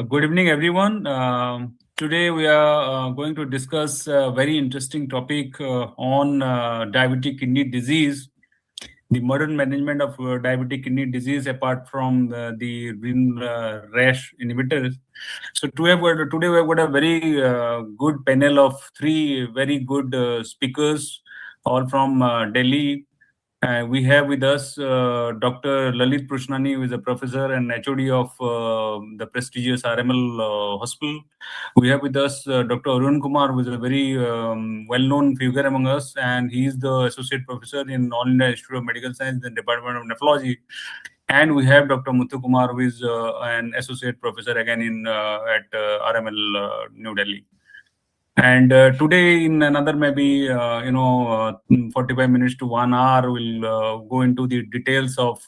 Good evening, everyone. Today we are going to discuss a very interesting topic on diabetic kidney disease, the modern management of diabetic kidney disease apart from the RAAS inhibitors. So today we've got a very good panel of three very good speakers, all from Delhi. We have with us Dr. Lalit Prushnani, who is a professor and HOD of the prestigious RML hospital. We have with us Dr. Arun Kumar, who is a very well-known figure among us, and he is the associate professor in All India Institute of Medical Science, the Department of Nephrology. And we have Dr. Muthu Kumar, who is an associate professor again in at RML New Delhi. And today, in another maybe 45 minutes to 1 hour, we'll go into the details of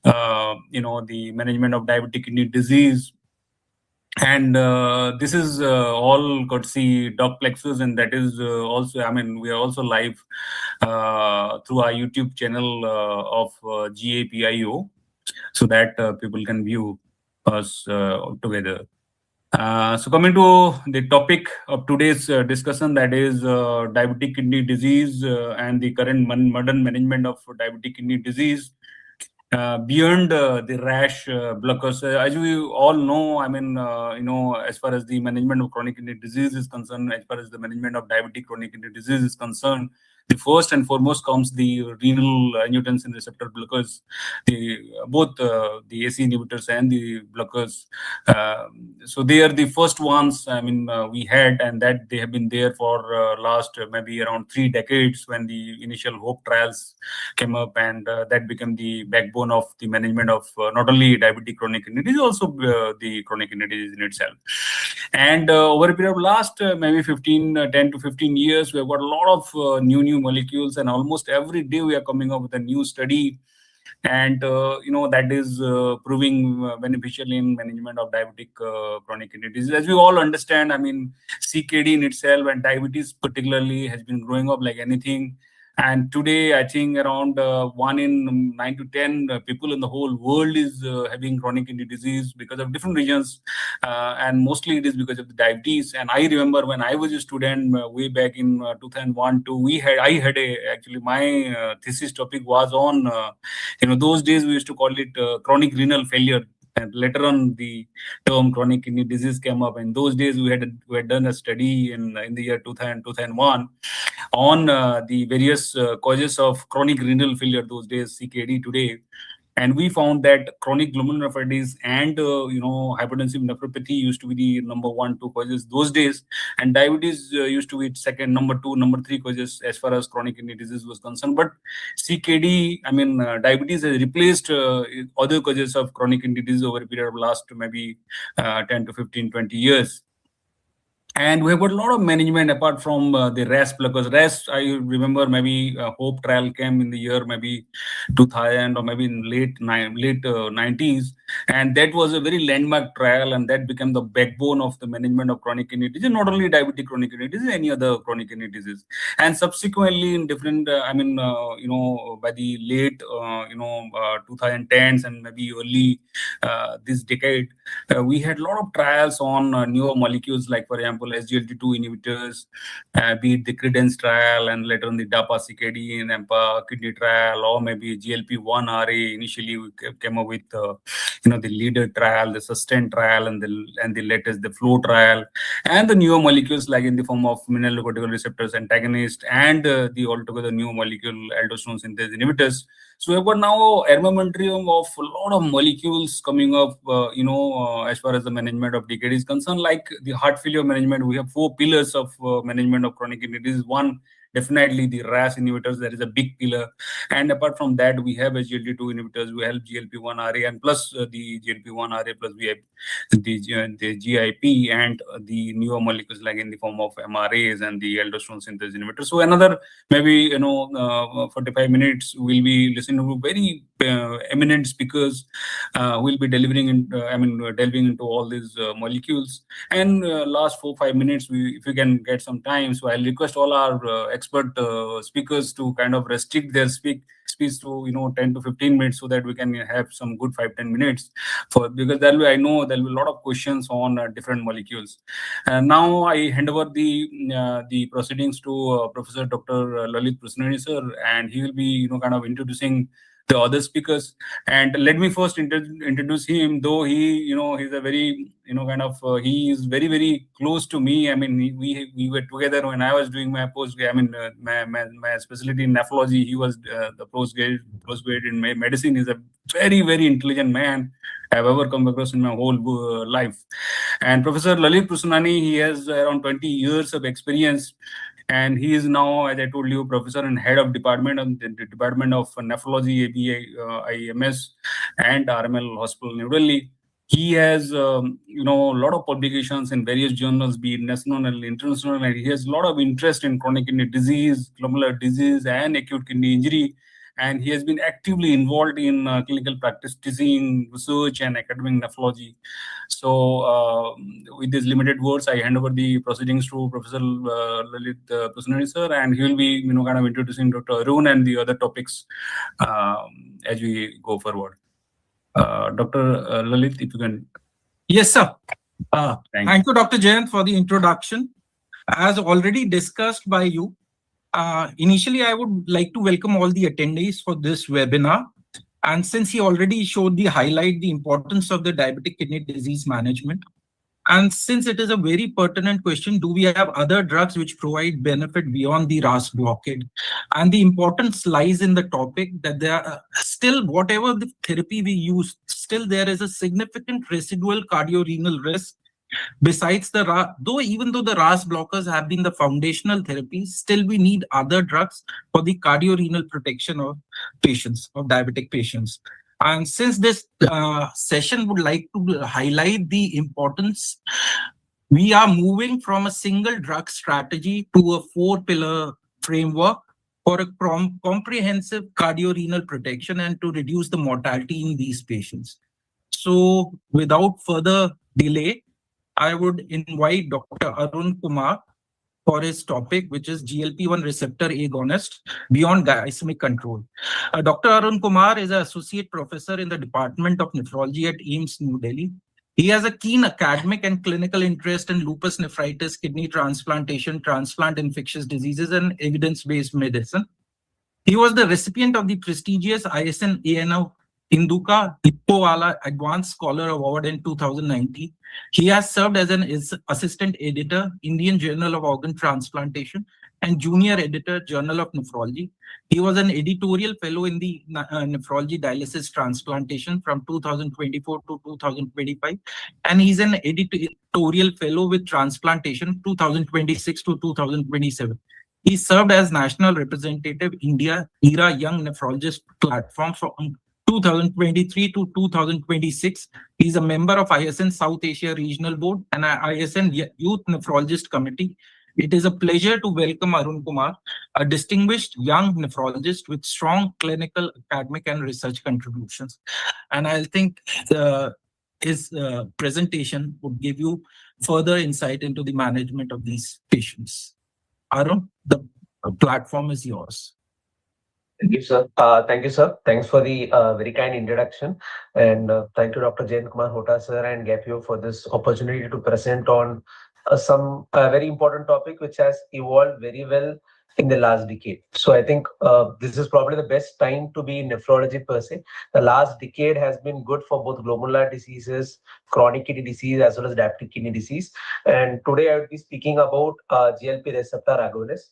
the management of diabetic kidney disease. And this is all courtesy Doc Plexus, and that is also, we are also live through our YouTube channel of GAPIO, so that people can view us together. So coming to the topic of today's discussion, that is diabetic kidney disease and the current modern management of diabetic kidney disease beyond the RAAS blockers. As we all know, as far as the management of chronic kidney disease is concerned, as far as the management of diabetic chronic kidney disease is concerned, the first and foremost comes the renal angiotensin receptor blockers, both the AC inhibitors and the blockers. So they are the first ones. We had, and that they have been there for last maybe around 3 decades when the initial HOPE trials came up, and that became the backbone of the management of not only diabetic chronic kidney disease, also the chronic kidney disease in itself. And over a period of last maybe 10 to 15 years, we have got a lot of new molecules, and almost every day we are coming up with a new study, and that is proving beneficial in management of diabetic chronic kidney disease. As we all understand, CKD in itself and diabetes particularly has been growing up like anything. And today, I think around 1 in 9 to 10 people in the whole world is having chronic kidney disease because of different reasons, and mostly it is because of the diabetes. And I remember when I was a student way back in 2001, 2, actually my thesis topic was on those days we used to call it chronic renal failure. And later on, the term chronic kidney disease came up. In those days, we had done a study in the year 2000, 2001 on the various causes of chronic renal failure, those days CKD today. And we found that chronic glomerulonephritis and hypertensive nephropathy used to be the number 1, 2 causes those days, and diabetes used to be second, number 2, number 3 causes as far as chronic kidney disease was concerned. But CKD, diabetes has replaced other causes of chronic kidney disease over a period of last maybe 10 to 15, 20 years. And we have got a lot of management apart from the RAAS blockers. RAAS, I remember maybe HOPE trial came in the year maybe 2000 or maybe in late 90s. And that was a very landmark trial, and that became the backbone of the management of chronic kidney disease, not only diabetic chronic kidney disease, any other chronic kidney disease. And subsequently in different, by the late, 2010s and maybe early this decade, we had a lot of trials on newer molecules, like, for example, SGLT2 inhibitors, be it the Credence trial, and later on the DAPA-CKD and EMPA kidney trial, or maybe GLP-1 RA. Initially, we came up with the leader trial, the sustain trial, and the latest, the flow trial, and the newer molecules like in the form of mineralocortical receptors antagonist, and the altogether new molecule aldosterone synthase inhibitors. So we've got now armamentarium of a lot of molecules coming up, as far as the management of DKD is concerned. Like the heart failure management, we have 4 pillars of management of chronic kidney disease. One, definitely the RAAS inhibitors, that is a big pillar. And apart from that, we have SGLT2 inhibitors, we have GLP-1 RA, and plus the GLP-1 RA, plus we have the GIP, and the newer molecules like in the form of MRAs and the aldosterone synthase inhibitors. So another maybe 45 minutes we'll be listening to very eminent speakers who will be delivering delving into all these molecules. And last 4-5 minutes, if we can get some time, so I'll request all our expert speakers to kind of restrict their speak speech to 10 to 15 minutes, so that we can have some good 5-10 minutes because I know there'll be a lot of questions on different molecules. And now I hand over the proceedings to Professor Dr. Lalit Prasnani sir, and he will be kind of introducing the other speakers. And let me first introduce him, though he's a very he is very, very close to me. I mean, we were together when I was doing my postgrad. I mean, my specialty in nephrology. He was the postgrad in medicine. He's a very, very intelligent man I've ever come across in my whole life. And Professor Lalit Prasnani, he has around 20 years of experience, and he is now, as I told you, professor and head of department of the Department of Nephrology, IMS, and RML Hospital, New Delhi. He has, a lot of publications in various journals, be it national and international, and he has a lot of interest in chronic kidney disease, glomerular disease, and acute kidney injury. And he has been actively involved in clinical practice teaching, research, and academic nephrology. So, with these limited words, I hand over the proceedings to Professor Lalit Prasnani sir, and he will be, kind of introducing Dr. Arun and the other topics as we go forward. Dr. Lalit, if you can. Yes, sir. Thank you, Dr. Jayant, for the introduction. As already discussed by you, initially, I would like to welcome all the attendees for this webinar. And since he already showed the importance of the diabetic kidney disease management, and since it is a very pertinent question, do we have other drugs which provide benefit beyond the RAAS blockade? And the importance lies in the topic that there are still, whatever the therapy we use, still there is a significant residual cardiorenal risk. Besides even though the RAAS blockers have been the foundational therapy, still we need other drugs for the cardiorenal protection of patients, of diabetic patients. And since this session would like to highlight the importance, we are moving from a single drug strategy to a 4-pillar framework for a comprehensive cardiorenal protection and to reduce the mortality in these patients. So without further delay, I would invite Dr. Arun Kumar for his topic, which is GLP-1 receptor agonist beyond glycemic control. Dr. Arun Kumar is an associate professor in the Department of Nephrology at AIIMS, New Delhi. He has a keen academic and clinical interest in lupus nephritis, kidney transplantation, transplant infectious diseases, and evidence-based medicine. He was the recipient of the prestigious ISN ANO Induka Ippowala Advanced Scholar Award in 2019. He has served as an assistant editor, Indian Journal of Organ Transplantation, and junior editor, Journal of Nephrology. He was an editorial fellow in the Nephrology Dialysis Transplantation from 2024 to 2025, and he's an editorial fellow with Transplantation 2026 to 2027. He served as national representative India ERA Young Nephrologist Platform from 2023 to 2026. He's a member of ISN South Asia Regional Board and ISN Youth Nephrologist Committee. It is a pleasure to welcome Arun Kumar, a distinguished young nephrologist with strong clinical, academic, and research contributions. And I think his presentation would give you further insight into the management of these patients. Arun, the platform is yours. Thank you, sir. Thanks for the very kind introduction. And thank you, Dr. Jayant Kumar Hota, sir, and GAPIO for this opportunity to present on some very important topic which has evolved very well in the last decade. So I think this is probably the best time to be in nephrology per se. The last decade has been good for both glomerular diseases, chronic kidney disease, as well as diabetic kidney disease. And today I will be speaking about GLP receptor agonists.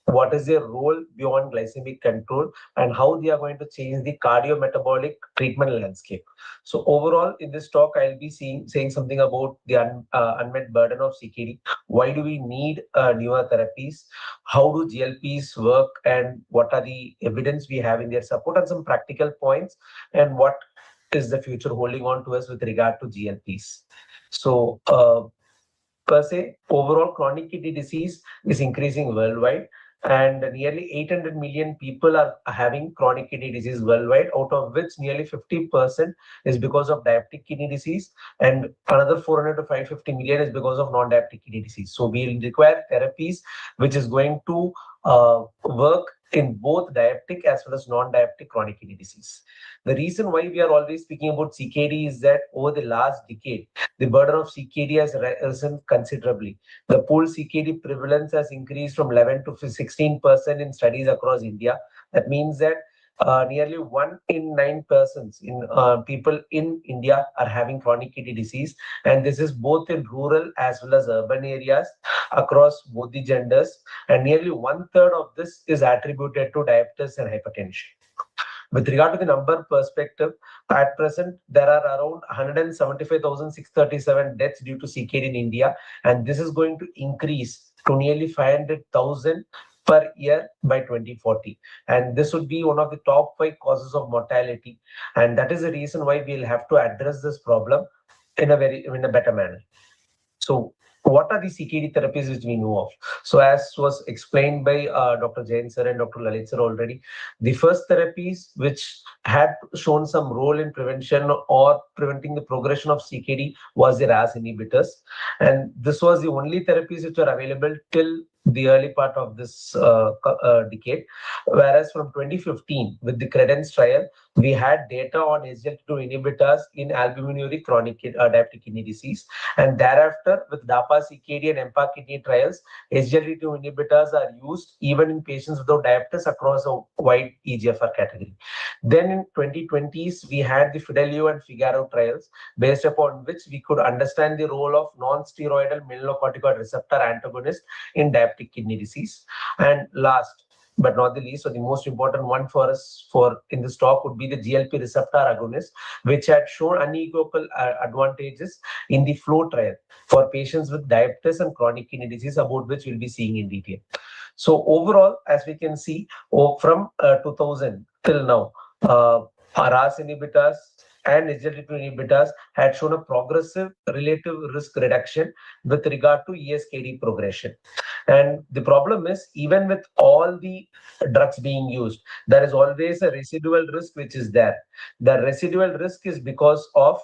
What is their role beyond glycemic control, and how they are going to change the cardiometabolic treatment landscape. So overall, in this talk, I'll be saying something about the unmet burden of CKD. Why do we need newer therapies? How do GLPs work, and what are the evidence we have in their support, and some practical points, and what is the future holding on to us with regard to GLPs. So per se, overall chronic kidney disease is increasing worldwide, and nearly 800 million people are having chronic kidney disease worldwide, out of which nearly 50% is because of diabetic kidney disease, and another 400 to 550 million is because of non-diabetic kidney disease. So we require therapies which is going to work in both diabetic as well as non-diabetic chronic kidney disease. The reason why we are always speaking about CKD is that over the last decade, the burden of CKD has risen considerably. The pooled CKD prevalence has increased from 11 to 16% in studies across India. That means that nearly 1 in 9 persons in people in India are having chronic kidney disease, and this is both in rural as well as urban areas across both the genders, and nearly 1/3 of this is attributed to diabetes and hypertension. With regard to the number perspective, at present, there are around 175,637 deaths due to CKD in India, and this is going to increase to nearly 500,000 per year by 2040. And this would be one of the top 5 causes of mortality. And that is the reason why we'll have to address this problem in a better manner. So what are the CKD therapies which we know of? So as was explained by Dr. Jain sir and Dr. Lalit sir already, the first therapies which had shown some role in prevention or preventing the progression of CKD was the RAAS inhibitors. And this was the only therapies which were available till the early part of this decade. Whereas from 2015, with the Credence trial, we had data on SGLT2 inhibitors in albuminuria chronic diabetic kidney disease. And thereafter, with DAPA CKD and EMPA kidney trials, SGLT2 inhibitors are used even in patients without diabetes across a wide EGFR category. Then in 2020s, we had the Fidelio and Figaro trials, based upon which we could understand the role of non-steroidal mineralocorticoid receptor antagonist in diabetic kidney disease. And last but not the least, so the most important one for us in this talk would be the GLP receptor agonist, which had shown unequivocal advantages in the FLOW trial for patients with diabetes and chronic kidney disease, about which we'll be seeing in detail. So overall, as we can see, from 2000 till now, RAAS inhibitors and SGLT2 inhibitors had shown a progressive relative risk reduction with regard to ESKD progression. And the problem is, even with all the drugs being used, there is always a residual risk which is there. The residual risk is because of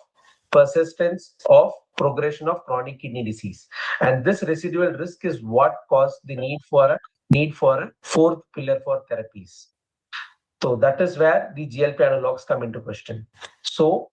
persistence of progression of chronic kidney disease. And this residual risk is what caused the need for a fourth pillar for therapies. So that is where the GLP analogs come into question. So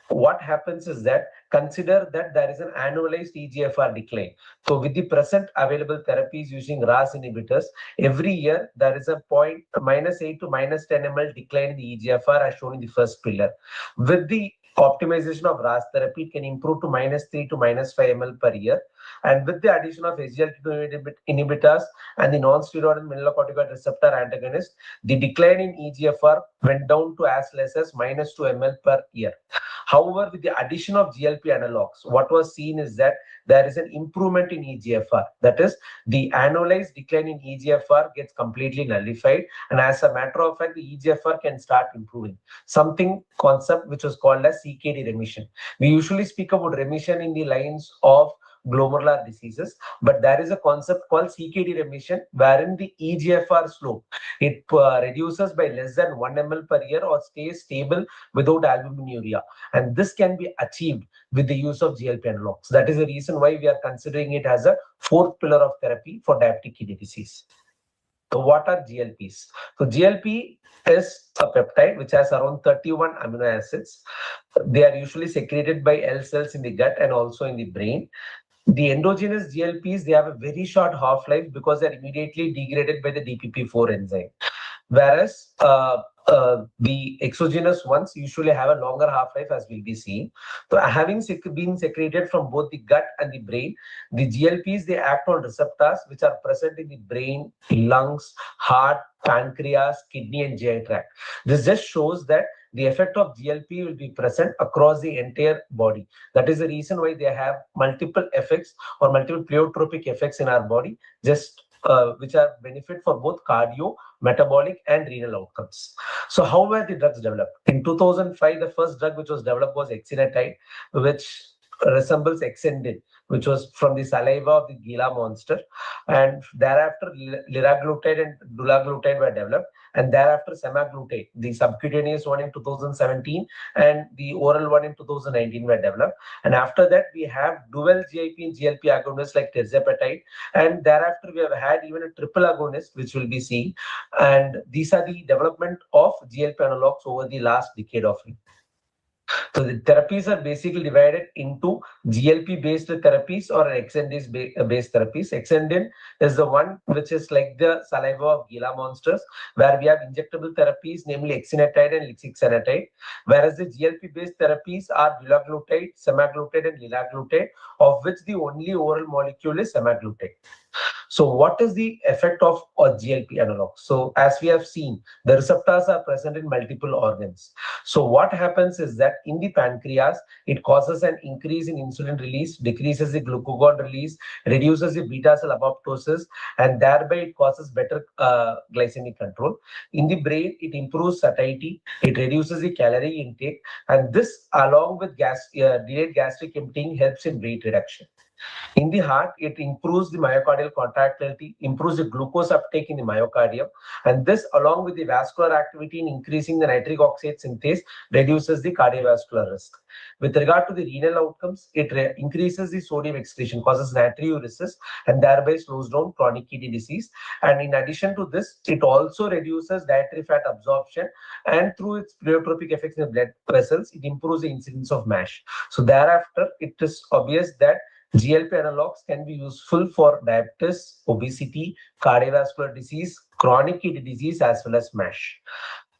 what happens is that, consider that there is an annualized EGFR decline. So with the present available therapies using RAAS inhibitors, every year there is a point -8 to -10 ml decline in the EGFR as shown in the first pillar. With the optimization of RAAS therapy, it can improve to -3 to -5 ml per year. And with the addition of SGLT2 inhibitors and the non-steroidal mineralocorticoid receptor antagonist, the decline in EGFR went down to as less as -2 ml per year. However, with the addition of GLP analogs, what was seen is that there is an improvement in EGFR. That is, the annualized decline in EGFR gets completely nullified. And as a matter of fact, the EGFR can start improving. Something concept which was called as CKD remission. We usually speak about remission in the lines of glomerular diseases, but there is a concept called CKD remission, wherein the EGFR slope, it reduces by less than 1 ml per year or stays stable without albuminuria. And this can be achieved with the use of GLP analogs. That is the reason why we are considering it as a fourth pillar of therapy for diabetic kidney disease. So what are GLPs? So GLP is a peptide which has around 31 amino acids. They are usually secreted by L cells in the gut and also in the brain. The endogenous GLPs, they have a very short half-life because they're immediately degraded by the DPP4 enzyme. Whereas the exogenous ones usually have a longer half-life, as we'll be seeing. So having been secreted from both the gut and the brain, the GLPs, they act on receptors which are present in the brain, lungs, heart, pancreas, kidney, and GI tract. This just shows that the effect of GLP will be present across the entire body. That is the reason why they have multiple effects or multiple pleiotropic effects in our body, which are benefit for both cardio, metabolic, and renal outcomes. So how were the drugs developed? In 2005, the first drug which was developed was exenatide, which resembles Exendin, which was from the saliva of the Gila monster. And thereafter, liraglutide and dulaglutide were developed. And thereafter, semaglutide, the subcutaneous one in 2017 and the oral one in 2019 were developed. And after that, we have dual GIP and GLP agonists like tirzepatide. And thereafter, we have had even a triple agonist, which will be seen. And these are the development of GLP analogs over the last decade of it. So the therapies are basically divided into GLP-based therapies or exendin-based therapies. Exendin is the one which is like the saliva of Gila monsters, where we have injectable therapies, namely exenatide and lixisenatide, whereas the GLP-based therapies are dulaglutide, semaglutide, and liraglutide, of which the only oral molecule is semaglutide. So what is the effect of a GLP analog? So as we have seen, the receptors are present in multiple organs. So what happens is that in the pancreas, it causes an increase in insulin release, decreases the glucagon release, reduces the beta cell apoptosis, and thereby it causes better glycemic control. In the brain, it improves satiety, it reduces the calorie intake, and this along with delayed gastric emptying helps in weight reduction. In the heart, it improves the myocardial contractility, improves the glucose uptake in the myocardium, and this, along with the vascular activity in increasing the nitric oxide synthase, reduces the cardiovascular risk. With regard to the renal outcomes, it increases the sodium excretion, causes natriuresis, and thereby slows down chronic kidney disease. And in addition to this, it also reduces dietary fat absorption, and through its pleiotropic effects in the blood vessels, it improves the incidence of MASH. So thereafter, it is obvious that GLP analogs can be useful for diabetes, obesity, cardiovascular disease, chronic kidney disease, as well as MASH.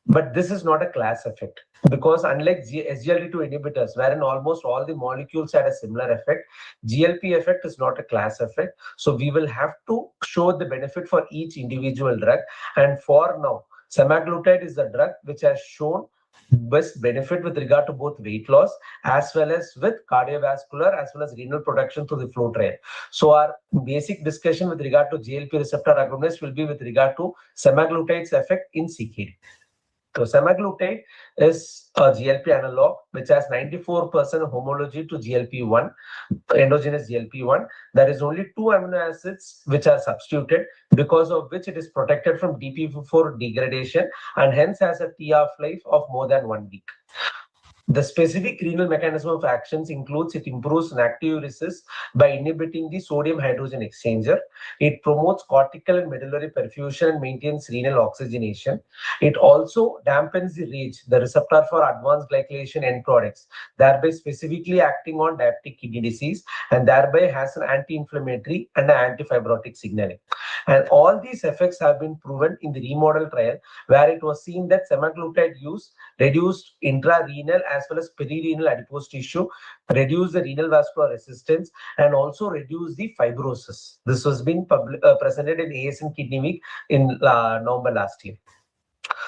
But this is not a class effect, because unlike SGLT2 inhibitors, wherein almost all the molecules had a similar effect, GLP effect is not a class effect. So we will have to show the benefit for each individual drug. And for now, semaglutide is the drug which has shown best benefit with regard to both weight loss as well as with cardiovascular as well as renal protection through the flow trial. So our basic discussion with regard to GLP receptor agonist will be with regard to semaglutide's effect in CKD. So semaglutide is a GLP analog which has 94% homology to GLP-1, endogenous GLP-1. There is only 2 amino acids which are substituted, because of which it is protected from DPP4 degradation and hence has a T-half-life of more than 1 week. The specific renal mechanism of actions includes it improves natriuresis by inhibiting the sodium hydrogen exchanger. It promotes cortical and medullary perfusion and maintains renal oxygenation. It also dampens the RAGE, the receptor for advanced glycation end products, thereby specifically acting on diabetic kidney disease, and thereby has an anti-inflammatory and an antifibrotic signaling. And all these effects have been proven in the remodel trial, where it was seen that semaglutide use reduced intrarenal as well as perirenal adipose tissue, reduced the renal vascular resistance, and also reduced the fibrosis. This was being presented in ASN Kidney Week in November last year.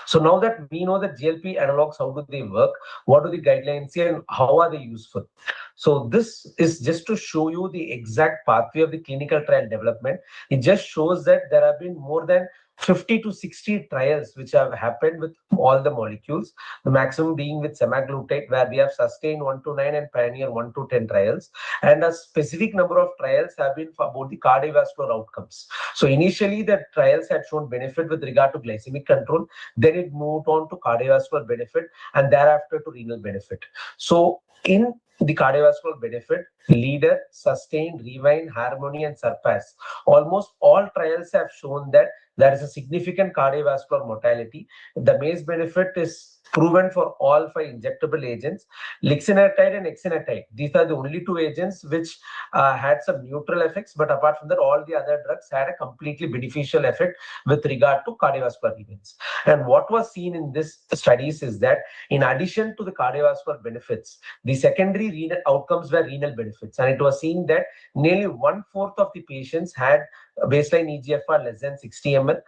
So now that we know that GLP analogs, how do they work, what do the guidelines say, and how are they useful? So this is just to show you the exact pathway of the clinical trial development. It just shows that there have been more than 50 to 60 trials which have happened with all the molecules, the maximum being with semaglutide, where we have sustained 1 to 9 and pioneer 1 to 10 trials, and a specific number of trials have been for about the cardiovascular outcomes. So initially the trials had shown benefit with regard to glycemic control, then it moved on to cardiovascular benefit, and thereafter to renal benefit. So in the cardiovascular benefit, LEADER, SUSTAIN, REWIND, HARMONY, and SURPASS, almost all trials have shown that there is a significant cardiovascular mortality. The MACE benefit is proven for all 5 injectable agents. Lixisenatide and exenatide, these are the only 2 agents which had some neutral effects, but apart from that, all the other drugs had a completely beneficial effect with regard to cardiovascular events. And what was seen in this studies is that in addition to the cardiovascular benefits, the secondary renal outcomes were renal benefits. And it was seen that nearly 1/4 of the patients had baseline EGFR less than 60 ml.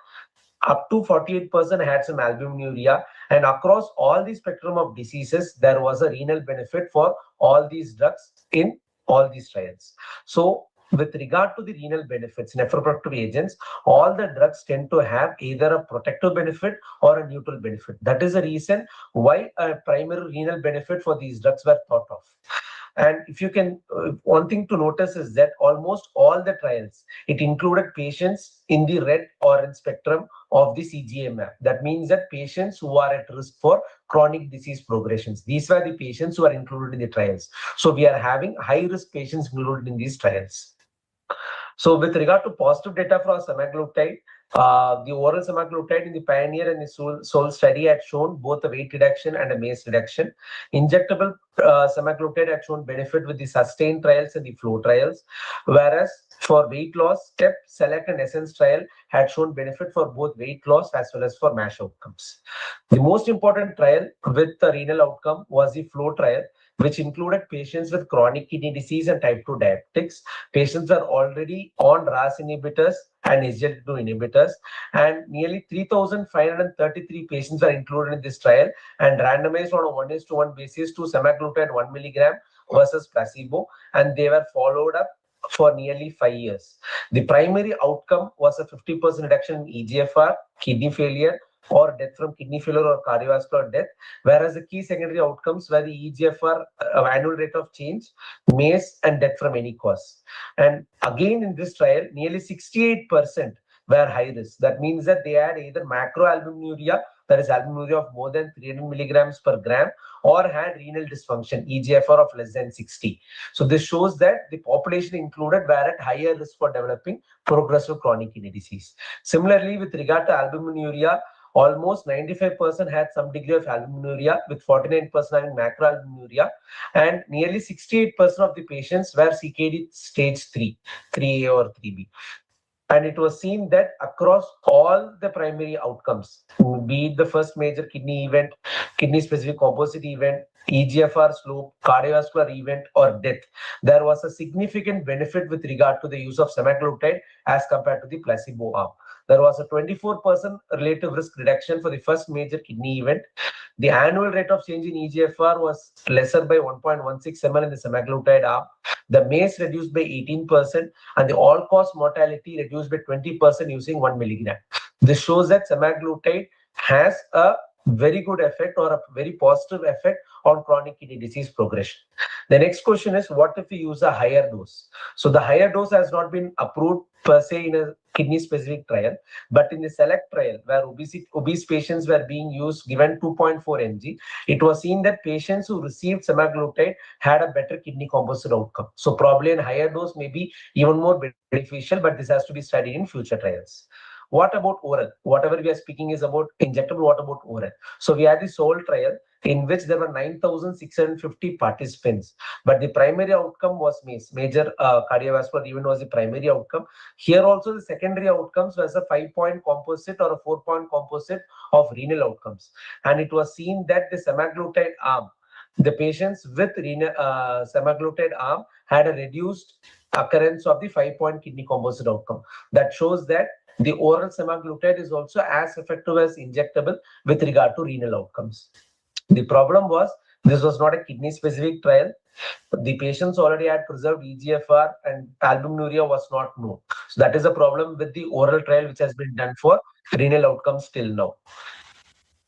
Up to 48% had some albuminuria, and across all the spectrum of diseases, there was a renal benefit for all these drugs in all these trials. So with regard to the renal benefits, nephroprotective agents, all the drugs tend to have either a protective benefit or a neutral benefit. That is the reason why a primary renal benefit for these drugs were thought of. And if you can, one thing to notice is that almost all the trials, it included patients in the red orange spectrum of the CGA map. That means that patients who are at risk for chronic disease progressions, these were the patients who are included in the trials. So we are having high risk patients included in these trials. So with regard to positive data for semaglutide, the oral semaglutide in the Pioneer and the Soul study had shown both a weight reduction and a MACE reduction. Injectable semaglutide had shown benefit with the SUSTAIN trials and the FLOW trials, whereas for weight loss, STEP, SELECT and ESSENCE trial had shown benefit for both weight loss as well as for MASH outcomes. The most important trial with the renal outcome was the FLOW trial, which included patients with chronic kidney disease and type 2 diabetics. Patients are already on RAAS inhibitors and SGLT2 inhibitors, and nearly 3,533 patients are included in this trial and randomized on a 1:1 basis to semaglutide 1 milligram versus placebo, and they were followed up for nearly 5 years. The primary outcome was a 50% reduction in EGFR, kidney failure, or death from kidney failure or cardiovascular death, whereas the key secondary outcomes were the EGFR annual rate of change, MACE, and death from any cause. And again, in this trial, nearly 68% were high risk. That means that they had either macroalbuminuria, that is albuminuria of more than 300 milligrams per gram, or had renal dysfunction, EGFR of less than 60. So this shows that the population included were at higher risk for developing progressive chronic kidney disease. Similarly, with regard to albuminuria, almost 95% had some degree of albuminuria, with 49% having macroalbuminuria, and nearly 68% of the patients were CKD stage 3, 3A or 3B. And it was seen that across all the primary outcomes, be it the first major kidney event, kidney-specific composite event, EGFR slope, cardiovascular event, or death, there was a significant benefit with regard to the use of semaglutide as compared to the placebo arm. There was a 24% relative risk reduction for the first major kidney event. The annual rate of change in EGFR was lesser by 1.16 ml in the semaglutide arm. The MACE reduced by 18%, and the all-cause mortality reduced by 20% using 1 milligram. This shows that semaglutide has a very good effect or a very positive effect on chronic kidney disease progression. The next question is, what if we use a higher dose? So the higher dose has not been approved per se in a kidney-specific trial, but in the SELECT trial, where obese patients were being used, given 2.4 mg, it was seen that patients who received semaglutide had a better kidney composite outcome. So probably a higher dose may be even more beneficial, but this has to be studied in future trials. What about oral? Whatever we are speaking is about injectable. What about oral? So we had the SOUL trial, in which there were 9,650 participants, but the primary outcome was MACE, major cardiovascular event was the primary outcome. Here also the secondary outcomes was a 5-point composite or a 4-point composite of renal outcomes, and it was seen that the semaglutide arm, the patients with renal semaglutide arm had a reduced occurrence of the 5-point kidney composite outcome. That shows that the oral semaglutide is also as effective as injectable with regard to renal outcomes. The problem was, this was not a kidney-specific trial. The patients already had preserved EGFR and albuminuria was not known. So that is a problem with the oral trial which has been done for renal outcomes till now.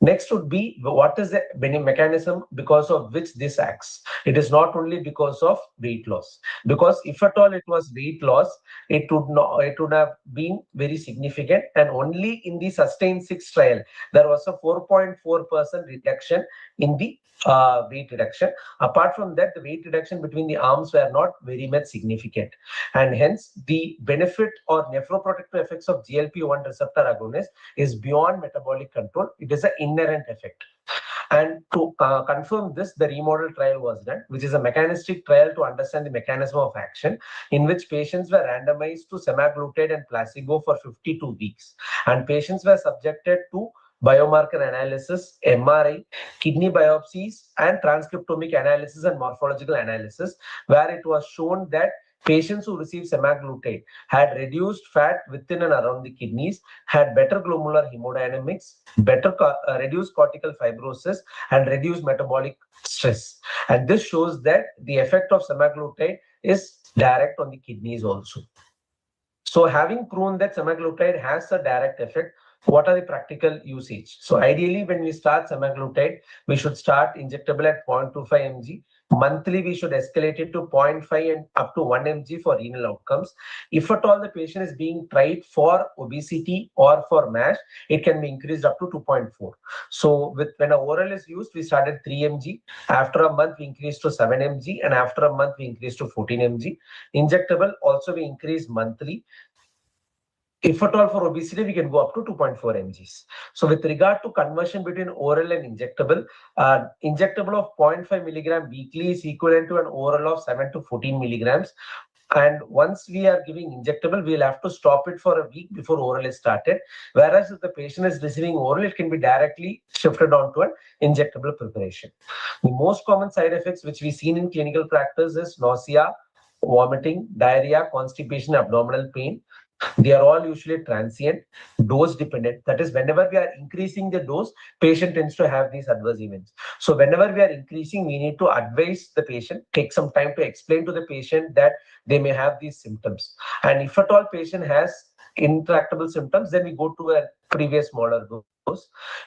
Next would be, what is the mechanism because of which this acts? It is not only because of weight loss, because if at all it was weight loss, it would have been very significant, and only in the SUSTAIN 6 trial there was a 4.4% reduction in the weight reduction. Apart from that, the weight reduction between the arms were not very much significant, and hence the benefit or nephroprotective effects of GLP-1 receptor agonist is beyond metabolic control. It is an inherent effect. And to confirm this, the remodel trial was done, which is a mechanistic trial to understand the mechanism of action, in which patients were randomized to semaglutide and placebo for 52 weeks, and patients were subjected to biomarker analysis, MRI, kidney biopsies, and transcriptomic analysis and morphological analysis, where it was shown that patients who received semaglutide had reduced fat within and around the kidneys, had better glomerular hemodynamics, better reduced cortical fibrosis, and reduced metabolic stress. And this shows that the effect of semaglutide is direct on the kidneys also. So having proven that semaglutide has a direct effect, what are the practical usage? So ideally, when we start semaglutide, we should start injectable at 0.25 mg. Monthly, we should escalate it to 0.5 and up to 1 mg for renal outcomes. If at all the patient is being tried for obesity or for MASH, it can be increased up to 2.4. So when an oral is used, we start at 3 mg. After a month, we increase to 7 mg. And after a month, we increase to 14 mg. Injectable also we increase monthly. If at all for obesity, we can go up to 2.4 mgs. So with regard to conversion between oral and injectable, injectable of 0.5 milligram weekly is equivalent to an oral of 7 to 14 milligrams. And once we are giving injectable, we'll have to stop it for a week before oral is started. Whereas if the patient is receiving oral, it can be directly shifted onto an injectable preparation. The most common side effects which we've seen in clinical practice is nausea, vomiting, diarrhea, constipation, abdominal pain. They are all usually transient, dose dependent. That is, whenever we are increasing the dose, patient tends to have these adverse events. So whenever we are increasing, we need to advise the patient, take some time to explain to the patient that they may have these symptoms. And if at all patient has intractable symptoms, then we go to a previous smaller dose.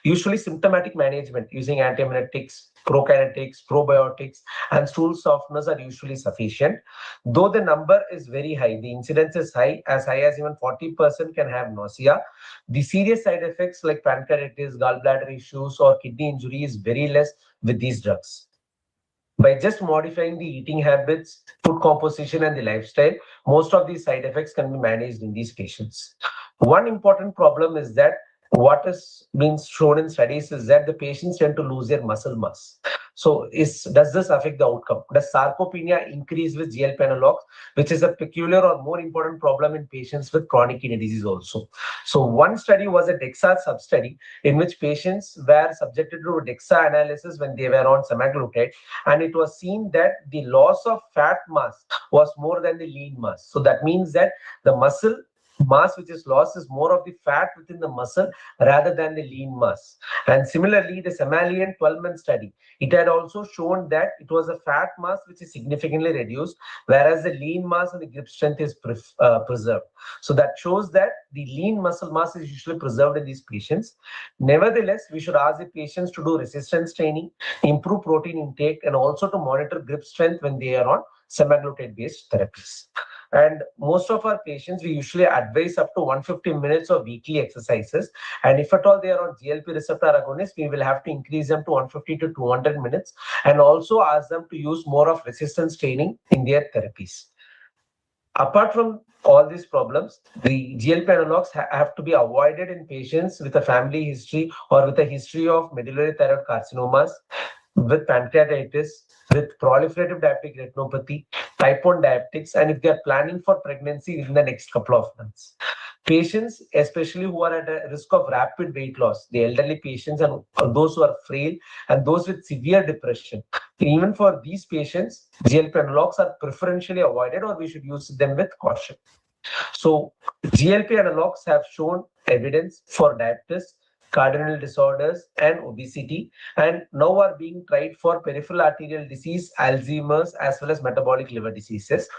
Usually symptomatic management using antiemetics, prokinetics, probiotics, and stool softeners are usually sufficient. Though the number is very high, the incidence is high as even 40% can have nausea. The serious side effects like pancreatitis, gallbladder issues, or kidney injury is very less with these drugs. By just modifying the eating habits, food composition, and the lifestyle, most of these side effects can be managed in these patients. One important problem is that what has been shown in studies is that the patients tend to lose their muscle mass. So does this affect the outcome? Does sarcopenia increase with GLP analogs, which is a peculiar or more important problem in patients with chronic kidney disease also? So one study was a DEXA sub-study in which patients were subjected to DEXA analysis when they were on semaglutide, and it was seen that the loss of fat mass was more than the lean mass. So that means that the muscle mass which is lost is more of the fat within the muscle rather than the lean mass. And similarly, the Somalian 12-month study, it had also shown that it was a fat mass which is significantly reduced, whereas the lean mass and the grip strength is preserved. So that shows that the lean muscle mass is usually preserved in these patients. Nevertheless, we should ask the patients to do resistance training, improve protein intake, and also to monitor grip strength when they are on semaglutide-based therapies. And most of our patients, we usually advise up to 150 minutes of weekly exercises. And if at all they are on GLP receptor agonists, we will have to increase them to 150 to 200 minutes and also ask them to use more of resistance training in their therapies. Apart from all these problems, the GLP analogs have to be avoided in patients with a family history or with a history of medullary thyroid carcinomas, with pancreatitis, with proliferative diabetic retinopathy, type 1 diabetics, and if they are planning for pregnancy within the next couple of months. Patients, especially who are at a risk of rapid weight loss, the elderly patients and those who are frail and those with severe depression, even for these patients, GLP analogs are preferentially avoided or we should use them with caution. So GLP analogs have shown evidence for diabetes, cardinal disorders, and obesity, and now are being tried for peripheral arterial disease, Alzheimer's, as well as metabolic liver diseases.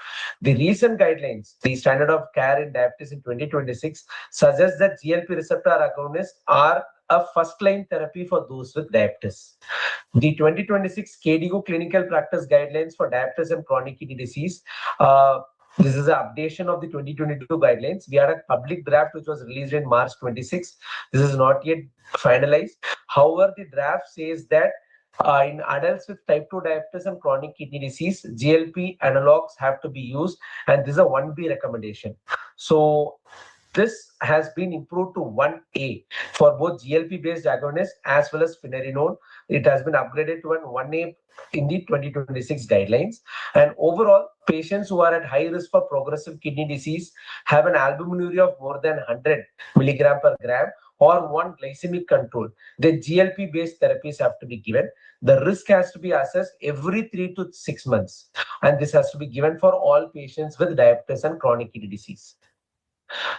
The recent guidelines, the standard of care in diabetes in 2026, suggests that GLP receptor agonists are a first-line therapy for those with diabetes. The 2026 KDIGO clinical practice guidelines for diabetes and chronic kidney disease, this is an updation of the 2022 guidelines. We had a public draft which was released in March 26. This is not yet finalized. However, the draft says that in adults with type 2 diabetes and chronic kidney disease, GLP analogs have to be used, and this is a 1B recommendation. So this has been improved to 1A for both GLP-based agonists as well as finerenone. It has been upgraded to an 1A in the 2026 guidelines. And overall, patients who are at high risk for progressive kidney disease have an albuminuria of more than 100 milligram per gram or one glycemic control. The GLP-based therapies have to be given. The risk has to be assessed every 3 to 6 months. And this has to be given for all patients with diabetes and chronic kidney disease.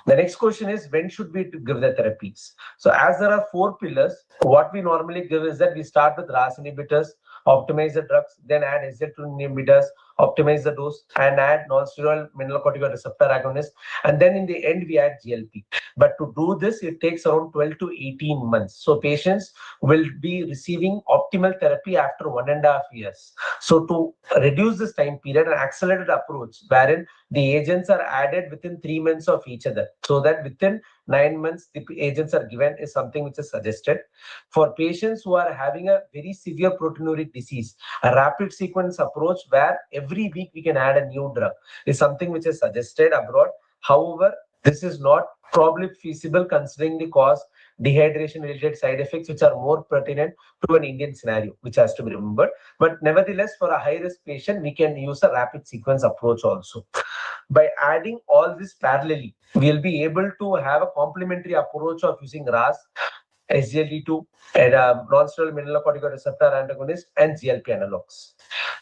The next question is, when should we give the therapies? So as there are 4 pillars, what we normally give is that we start with RAAS inhibitors, optimize the drugs, then add SGLT2 inhibitors, optimize the dose, and add non-steroidal mineralocorticoid receptor agonist. And then in the end, we add GLP. But to do this, it takes around 12 to 18 months. So patients will be receiving optimal therapy after 1.5 years. So to reduce this time period, an accelerated approach wherein the agents are added within 3 months of each other, so that within 9 months the agents are given, is something which is suggested. For patients who are having a very severe proteinuric disease, a rapid sequence approach where every week we can add a new drug is something which is suggested abroad. However, this is not probably feasible considering the cause dehydration related side effects which are more pertinent to an Indian scenario, which has to be remembered. But nevertheless, for a high risk patient, we can use a rapid sequence approach also. By adding all this parallelly, we'll be able to have a complementary approach of using RAAS, SGLT2, and non-steroidal mineralocorticoid receptor antagonist, and GLP analogs.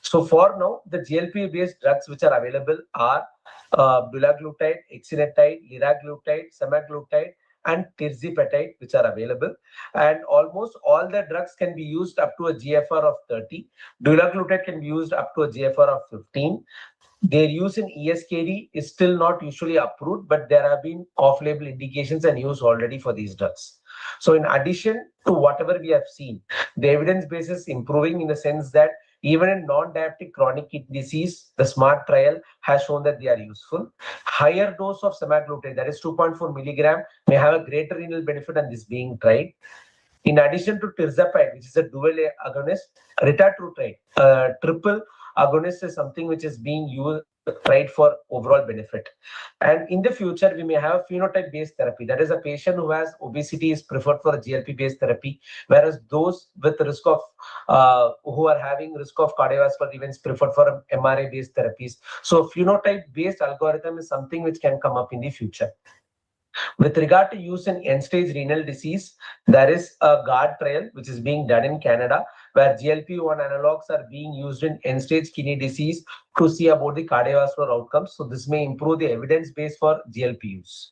So for now, the GLP-based drugs which are available are dulaglutide, exenatide, liraglutide, semaglutide, and tirzepatide, which are available. And almost all the drugs can be used up to a GFR of 30. Dulaglutide can be used up to a GFR of 15. Their use in ESKD is still not usually approved, but there have been off-label indications and use already for these drugs. So in addition to whatever we have seen, the evidence base is improving in the sense that even in non-diabetic chronic kidney disease, the SMART trial has shown that they are useful. Higher dose of semaglutide, that is 2.4 milligram, may have a greater renal benefit, and this being tried. In addition to tirzepatide, which is a dual agonist, retatrutide, triple agonist, is something which is being used, tried for overall benefit. And in the future, we may have a phenotype-based therapy. That is, a patient who has obesity is preferred for a GLP-based therapy, whereas those with risk of who are having risk of cardiovascular events preferred for MRA-based therapies. So phenotype-based algorithm is something which can come up in the future. With regard to use in end-stage renal disease, there is a GUARD trial which is being done in Canada, where GLP-1 analogs are being used in end-stage kidney disease to see about the cardiovascular outcomes. So this may improve the evidence base for GLP use.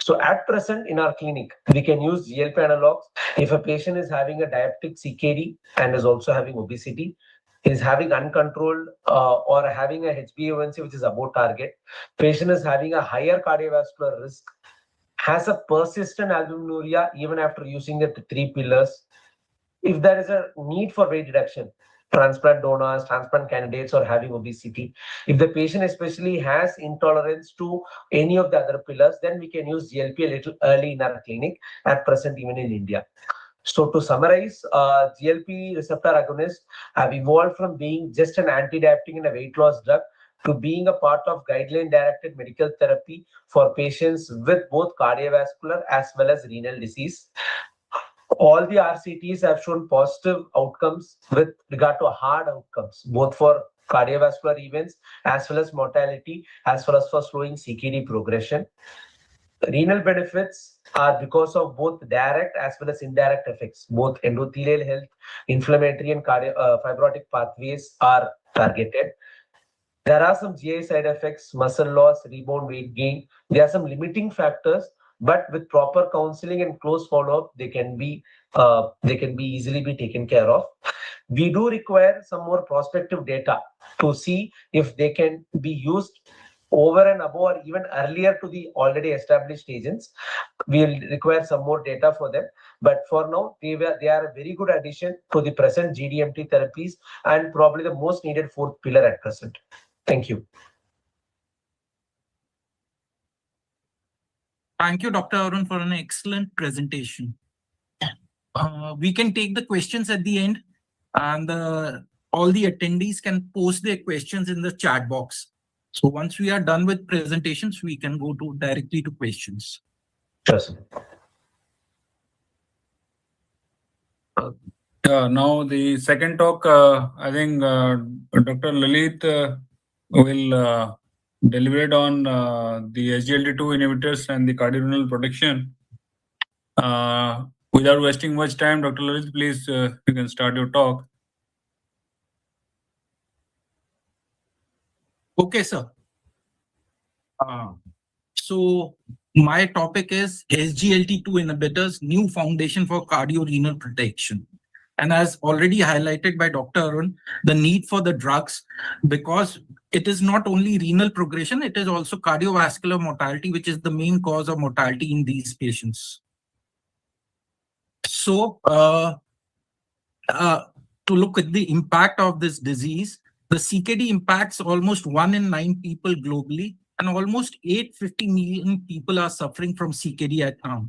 So at present in our clinic, we can use GLP analogs if a patient is having a diabetic CKD and is also having obesity, is having uncontrolled or having a HbA1c which is above target, patient is having a higher cardiovascular risk, has a persistent albuminuria even after using the 3 pillars. If there is a need for weight reduction, transplant donors, transplant candidates, or having obesity, if the patient especially has intolerance to any of the other pillars, then we can use GLP a little early in our clinic, at present even in India. So to summarize, GLP receptor agonists have evolved from being just an anti-diabetic and a weight loss drug to being a part of guideline-directed medical therapy for patients with both cardiovascular as well as renal disease. All the RCTs have shown positive outcomes with regard to hard outcomes, both for cardiovascular events as well as mortality, as well as for slowing CKD progression. Renal benefits are because of both direct as well as indirect effects. Both endothelial health, inflammatory and fibrotic pathways are targeted. There are some GI side effects, muscle loss, rebound weight gain. There are some limiting factors, but with proper counseling and close follow-up, they can be easily be taken care of. We do require some more prospective data to see if they can be used over and above or even earlier to the already established agents. We'll require some more data for them. But for now, they are a very good addition to the present GDMT therapies and probably the most needed fourth pillar at present. Thank you. Thank you, Dr. Arun, for an excellent presentation. We can take the questions at the end, and all the attendees can post their questions in the chat box. So once we are done with presentations, we can go directly to questions. Yes. Now the second talk, I think Dr. Lalit will deliberate on the SGLT2 inhibitors and the cardiorenal protection. Without wasting much time, Dr. Lalit, please, you can start your talk. Okay, sir. So my topic is SGLT2 inhibitors, new foundation for cardiorenal protection. And as already highlighted by Dr. Arun, the need for the drugs, because it is not only renal progression, it is also cardiovascular mortality, which is the main cause of mortality in these patients. So, to look at the impact of this disease, the CKD impacts almost 1 in 9 people globally, and almost 850 million people are suffering from CKD at now.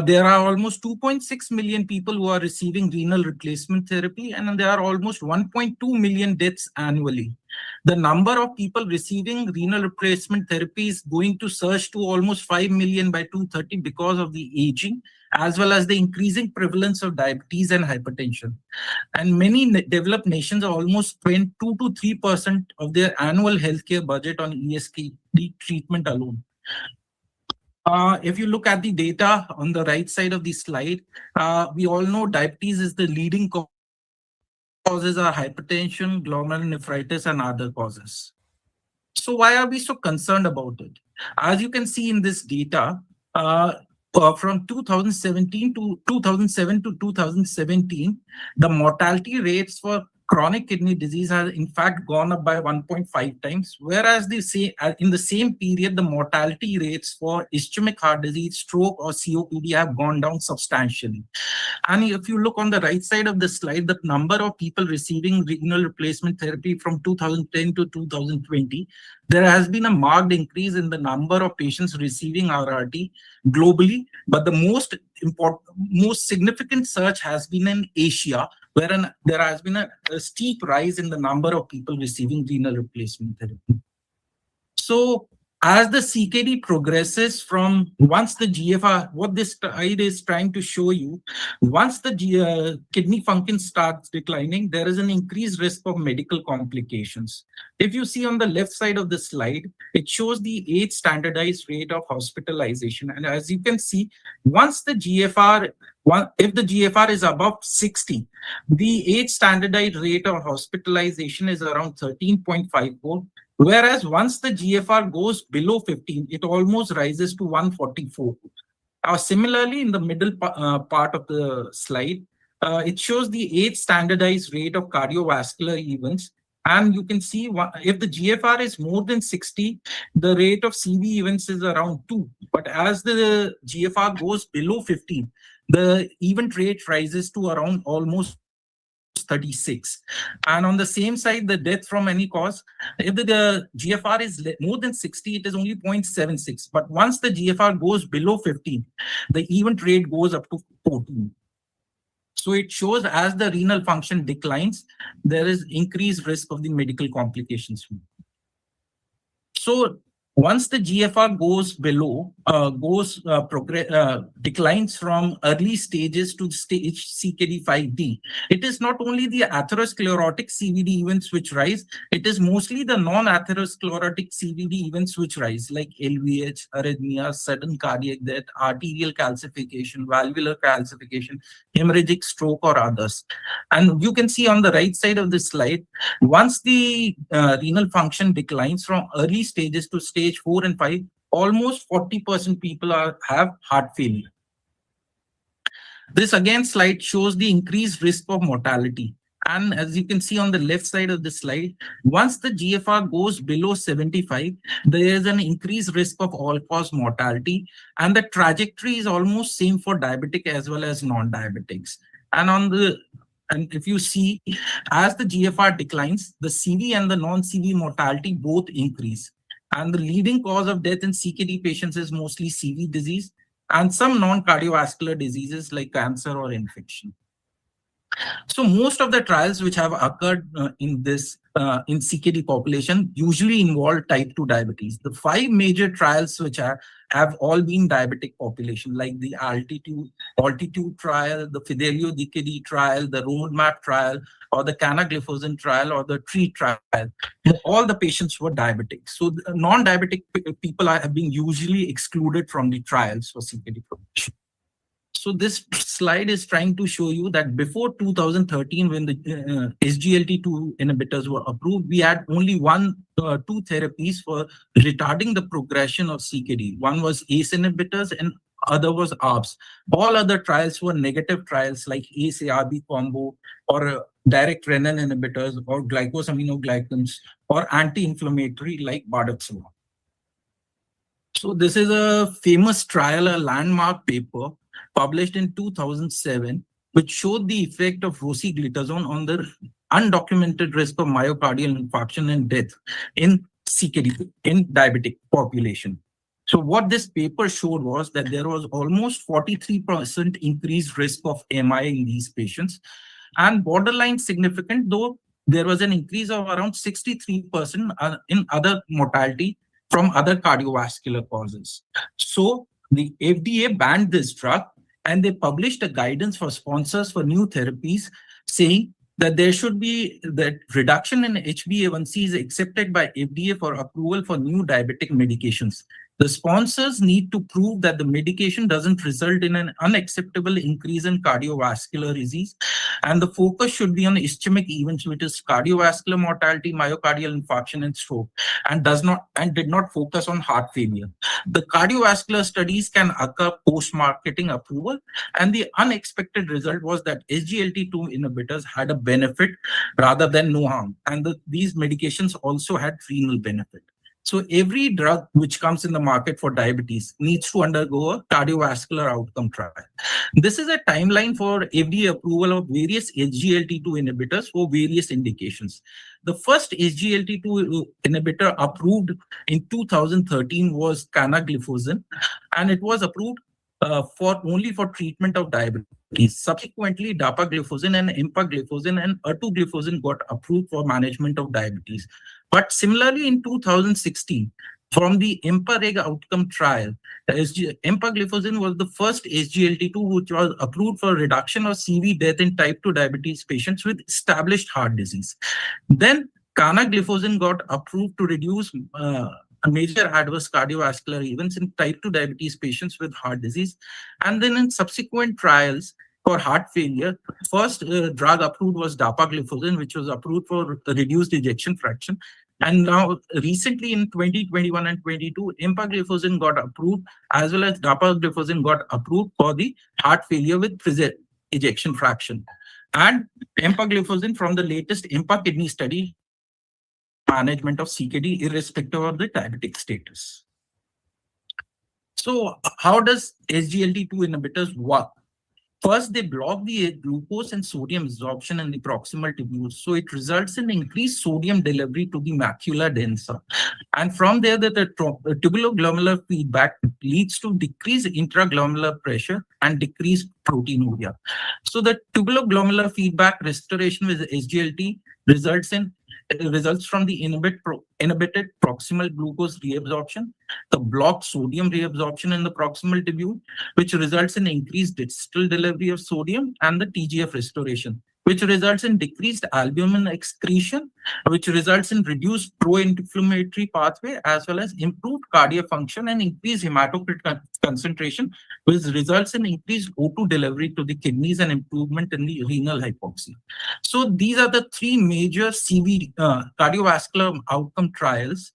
There are almost 2.6 million people who are receiving renal replacement therapy, and there are almost 1.2 million deaths annually. The number of people receiving renal replacement therapy is going to surge to almost 5 million by 2030 because of the aging, as well as the increasing prevalence of diabetes and hypertension. And many developed nations almost spend 2 to 3% of their annual healthcare budget on ESKD treatment alone. If you look at the data on the right side of the slide, we all know diabetes is the leading causes are hypertension, glomerulonephritis, and other causes. So why are we so concerned about it? As you can see in this data, from 2007 to 2017, the mortality rates for chronic kidney disease has in fact gone up by 1.5 times, whereas in the same period, the mortality rates for ischemic heart disease, stroke, or COPD have gone down substantially. And if you look on the right side of the slide, the number of people receiving renal replacement therapy from 2010 to 2020, there has been a marked increase in the number of patients receiving RRT globally, but the most significant surge has been in Asia, wherein there has been a steep rise in the number of people receiving renal replacement therapy. So as the CKD progresses from once the GFR, what this slide is trying to show you, once the kidney function starts declining, there is an increased risk of medical complications. If you see on the left side of the slide, it shows the age standardized rate of hospitalization. And as you can see, once the GFR, if the GFR is above 60, the age standardized rate of hospitalization is around 13.54. Whereas once the GFR goes below 15, it almost rises to 144. Similarly, in the middle part of the slide, it shows the age standardized rate of cardiovascular events. And you can see if the GFR is more than 60, the rate of CV events is around 2. But as the GFR goes below 15, the event rate rises to around almost 36. And on the same side, the death from any cause, if the GFR is more than 60, it is only 0.76. But once the GFR goes below 15, the event rate goes up to 14. So it shows as the renal function declines, there is increased risk of the medical complications. So once the GFR goes below, declines from early stages to stage CKD 5D, it is not only the atherosclerotic CVD events which rise, it is mostly the non-atherosclerotic CVD events which rise, like LVH, arrhythmia, sudden cardiac death, arterial calcification, valvular calcification, hemorrhagic stroke, or others. And you can see on the right side of this slide, once the renal function declines from early stages to stage 4 and 5, almost 40% people have heart failure. This again slide shows the increased risk of mortality. And as you can see on the left side of the slide, once the GFR goes below 75, there is an increased risk of all-cause mortality. And the trajectory is almost same for diabetic as well as non-diabetics. And if you see, as the GFR declines, the CV and the non-CV mortality both increase. And the leading cause of death in CKD patients is mostly CV disease and some non-cardiovascular diseases like cancer or infection. So most of the trials which have occurred in CKD population usually involve type 2 diabetes. The 5 major trials which have all been diabetic population, like the Altitude trial, the Fidelio DKD trial, the Roadmap trial, or the canagliflozin trial, or the TREE trial. All the patients were diabetic. So non-diabetic people have been usually excluded from the trials for CKD population. So this slide is trying to show you that before 2013, when the SGLT2 inhibitors were approved, we had only two therapies for retarding the progression of CKD. One was ACE inhibitors and other was ARBs. All other trials were negative trials like ACE-ARB combo or direct renin inhibitors or glycosaminoglycans or anti-inflammatory like bardoxolone. So this is a famous trial, a landmark paper published in 2007, which showed the effect of rosiglitazone on the undocumented risk of myocardial infarction and death in CKD, in diabetic population. So what this paper showed was that there was almost 43% increased risk of MI in these patients, and borderline significant, though there was an increase of around 63% in other mortality from other cardiovascular causes. So the FDA banned this drug, and they published a guidance for sponsors for new therapies saying that there should be that reduction in HbA1c is accepted by FDA for approval for new diabetic medications. The sponsors need to prove that the medication doesn't result in an unacceptable increase in cardiovascular disease, and the focus should be on ischemic events, which is cardiovascular mortality, myocardial infarction, and stroke, and did not focus on heart failure. The cardiovascular studies can occur post-marketing approval, and the unexpected result was that SGLT2 inhibitors had a benefit rather than no harm, and these medications also had renal benefit. So every drug which comes in the market for diabetes needs to undergo a cardiovascular outcome trial. This is a timeline for FDA approval of various SGLT2 inhibitors for various indications. The first SGLT2 inhibitor approved in 2013 was canagliflozin, and it was approved only for treatment of diabetes. Subsequently, dapagliflozin and empagliflozin and ertugliflozin got approved for management of diabetes. But similarly, in 2016, from the EMPA-REG outcome trial, empagliflozin was the first SGLT2 which was approved for reduction of CV death in type 2 diabetes patients with established heart disease. Then canagliflozin got approved to reduce major adverse cardiovascular events in type 2 diabetes patients with heart disease. And then in subsequent trials for heart failure, first drug approved was dapagliflozin, which was approved for reduced ejection fraction. And now recently in 2021 and 22, empagliflozin got approved, as well as dapagliflozin got approved for the heart failure with ejection fraction. And empagliflozin from the latest EMPA kidney study, management of CKD irrespective of the diabetic status. So how does SGLT2 inhibitors work? First, they block the glucose and sodium absorption in the proximal tubules. So it results in increased sodium delivery to the macula densa. And from there, the tubuloglomerular feedback leads to decreased intraglomerular pressure and decreased proteinuria. So the tubuloglomerular feedback restoration with SGLT results from the inhibited proximal glucose reabsorption, the blocked sodium reabsorption in the proximal tubule, which results in increased distal delivery of sodium, and the TGF restoration, which results in decreased albumin excretion, which results in reduced pro-inflammatory pathway, as well as improved cardiac function and increased hematocrit concentration, which results in increased O2 delivery to the kidneys and improvement in the renal hypoxia. So these are the three major cardiovascular outcome trials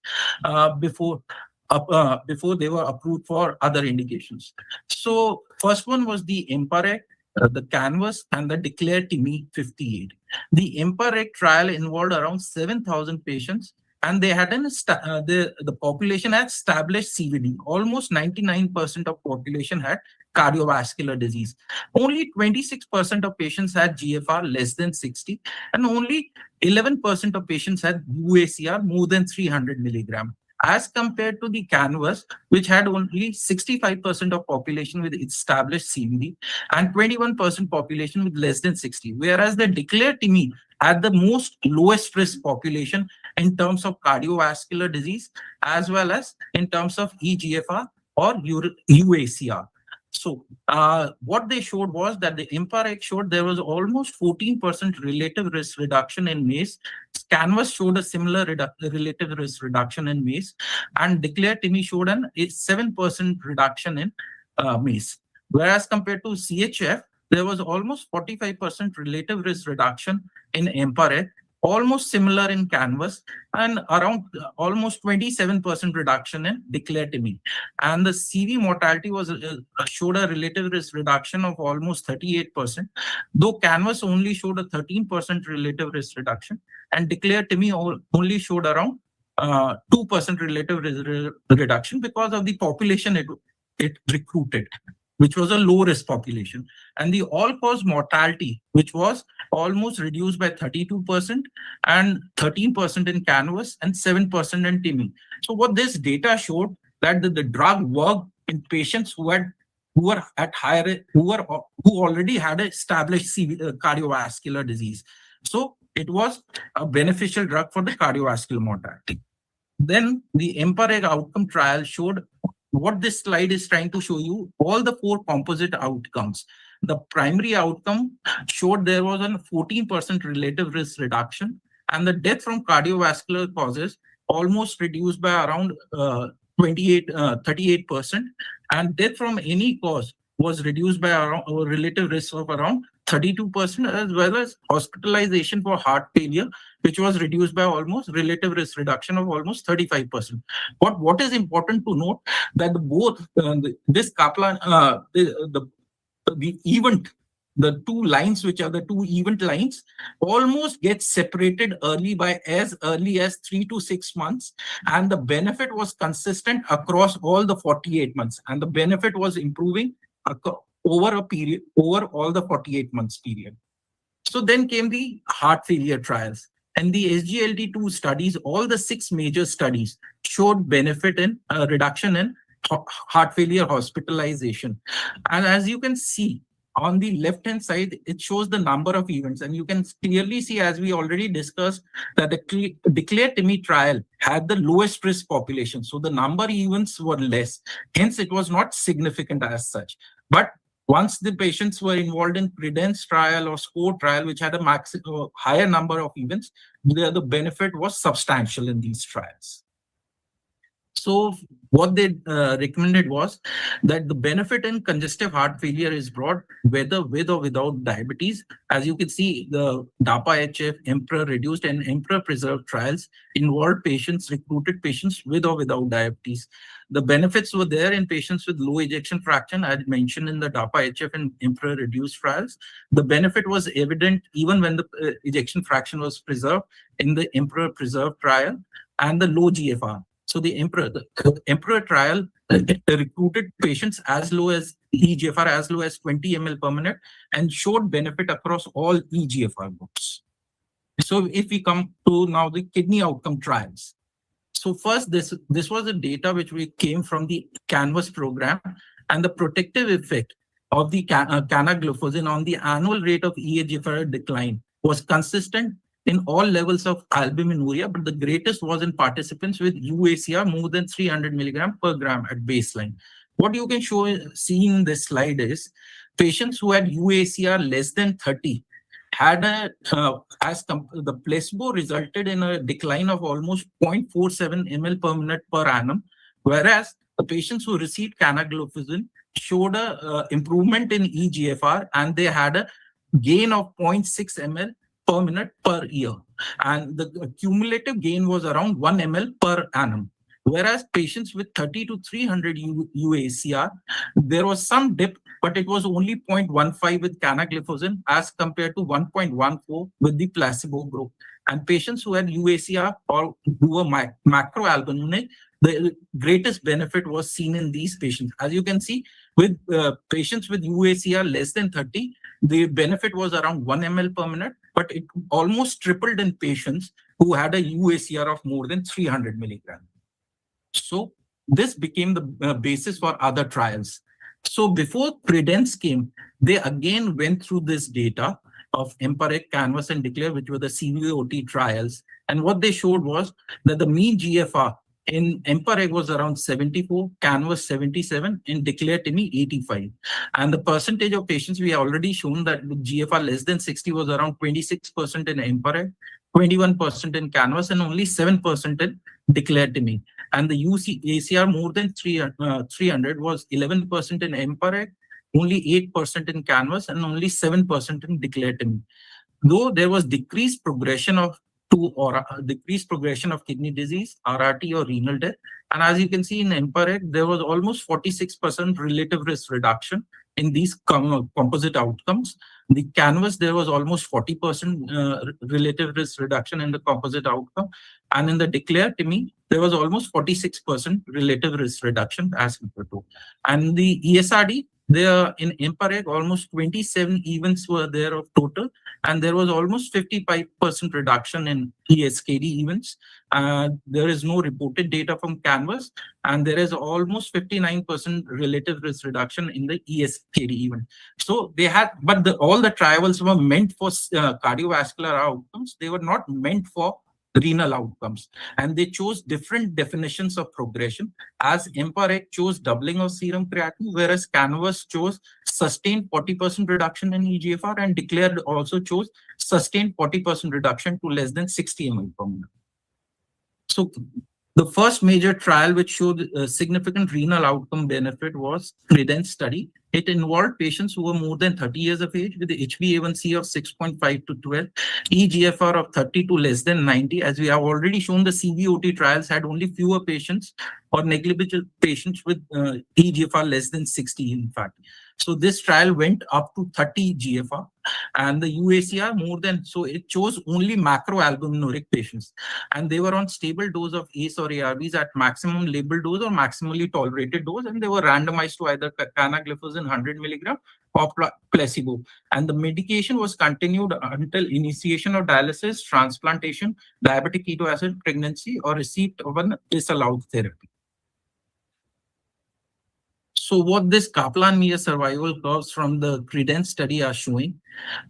before they were approved for other indications. So first one was the EMPA-REG, the CANVAS, and the DECLARE-TIMI 58. The EMPA-REG trial involved around 7,000 patients, and they had the population had established CVD. Almost 99% of population had cardiovascular disease. Only 26% of patients had GFR less than 60, and only 11% of patients had UACR more than 300 milligram. As compared to the CANVAS, which had only 65% of population with established CVD and 21% population with less than 60, whereas the DECLARE-TIMI had the most lowest risk population in terms of cardiovascular disease, as well as in terms of eGFR or UACR. So what they showed was that the EMPA-REG showed there was almost 14% relative risk reduction in MACE. CANVAS showed a similar relative risk reduction in MACE, and DECLARE-TIMI showed a 7% reduction in MACE. Whereas compared to CHF, there was almost 45% relative risk reduction in EMPA-REG, almost similar in canvas, and around almost 27% reduction in declared TIMI. And the CV mortality was showed a relative risk reduction of almost 38%, though canvas only showed a 13% relative risk reduction, and declared TIMI only showed around 2% relative reduction because of the population it recruited, which was a low-risk population. And the all-cause mortality, which was almost reduced by 32% and 13% in canvas and 7% in TIMI. So what this data showed that the drug worked in patients who were at higher, who already had established cardiovascular disease. So it was a beneficial drug for the cardiovascular mortality. Then the MRAs outcome trial showed what this slide is trying to show you, all the 4 composite outcomes. The primary outcome showed there was a 14% relative risk reduction, and the death from cardiovascular causes almost reduced by around 38%, and death from any cause was reduced by around a relative risk of around 32%, as well as hospitalization for heart failure, which was reduced by almost relative risk reduction of almost 35%. But what is important to note that both this Kaplan, the event, the 2 lines, which are the 2 event lines, almost get separated as early as 3 to 6 months, and the benefit was consistent across all the 48 months, and the benefit was improving over all the 48 months period. So then came the heart failure trials, and the SGLT2 studies, all the 6 major studies showed benefit in reduction in heart failure hospitalization. And as you can see on the left-hand side, it shows the number of events, and you can clearly see, as we already discussed, that the declared TIMI trial had the lowest risk population. So the number of events were less. Hence, it was not significant as such. But once the patients were involved in Credence trial or SCORE trial, which had a higher number of events, the benefit was substantial in these trials. So what they recommended was that the benefit in congestive heart failure is broad, whether with or without diabetes. As you can see, the DAPA-HF, EMPEROR reduced and EMPEROR preserved trials involved recruited patients with or without diabetes. The benefits were there in patients with low ejection fraction, as mentioned in the DAPA-HF and EMPEROR reduced trials. The benefit was evident even when the ejection fraction was preserved in the EMPEROR preserved trial, and the low GFR. So the EMPEROR trial recruited patients as low as eGFR as low as 20 ml per minute and showed benefit across all eGFR groups. So if we come to now the kidney outcome trials. So first, this was the data which we came from the CANVAS program, and the protective effect of the canagliflozin on the annual rate of eGFR decline was consistent in all levels of albuminuria, but the greatest was in participants with UACR more than 300 milligram per gram at baseline. What you can see in this slide is patients who had UACR less than 30 had the placebo resulted in a decline of almost 0.47 ml per minute per annum, whereas the patients who received canagliflozin showed a improvement in eGFR, and they had a gain of 0.6 ml per minute per year, and the cumulative gain was around 1 ml per annum. Whereas patients with 30 to 300 UACR, there was some dip, but it was only 0.15 with canagliflozin as compared to 1.14 with the placebo group. And patients who had UACR or who were macroalbuminic, the greatest benefit was seen in these patients. As you can see, with patients with UACR less than 30, the benefit was around 1 ml per minute, but it almost tripled in patients who had a UACR of more than 300 milligrams. So this became the basis for other trials. So before Credence came, they again went through this data of EMPEROR, CANVAS, and DECLARE, which were the CVOT trials. And what they showed was that the mean GFR in EMPEROR was around 74, CANVAS 77, and DECLARE TIMI 85. And the percentage of patients, we have already shown that with GFR less than 60 was around 26% in EMPEROR, 21% in CANVAS, and only 7% in DECLARE TIMI. And the ACR more than 300 was 11% in EMPEROR, only 8% in CANVAS, and only 7% in DECLARE TIMI. Though there was decreased progression of to or decrease progression of kidney disease, RRT, or renal death. And as you can see in EMPA-REG, there was almost 46% relative risk reduction in these composite outcomes. The canvas, there was almost 40% relative risk reduction in the composite outcome. And in the declare TIMI, there was almost 46% relative risk reduction as compared to. And the ESRD, there in EMPA-REG, almost 27 events were there of total, and there was almost 55% reduction in ESKD events. There is no reported data from Canvas, and there is almost 59% relative risk reduction in the ESKD event. So they had, but all the trials were meant for cardiovascular outcomes. They were not meant for renal outcomes, and they chose different definitions of progression, as EMPA-REG chose doubling of serum creatinine, whereas Canvas chose sustained 40% reduction in eGFR, and declared also chose sustained 40% reduction to less than 60 ml per minute. So the first major trial which showed a significant renal outcome benefit was CREDENCE study. It involved patients who were more than 30 years of age with the HbA1c of 6.5 to 12, eGFR of 30 to less than 90. As we have already shown, the CVOT trials had only fewer patients or negligible patients with eGFR less than 60, in fact. So this trial went up to 30 GFR, and the UACR more than, so it chose only macroalbuminuric patients, and they were on stable dose of ACE or ARBs at maximum labeled dose or maximally tolerated dose, and they were randomized to either canagliflozin 100 milligram or placebo. And the medication was continued until initiation of dialysis, transplantation, diabetic ketoacidosis, pregnancy, or receipt of an disallowed therapy. So what this Kaplan-Meier survival curves from the CREDENCE study are showing,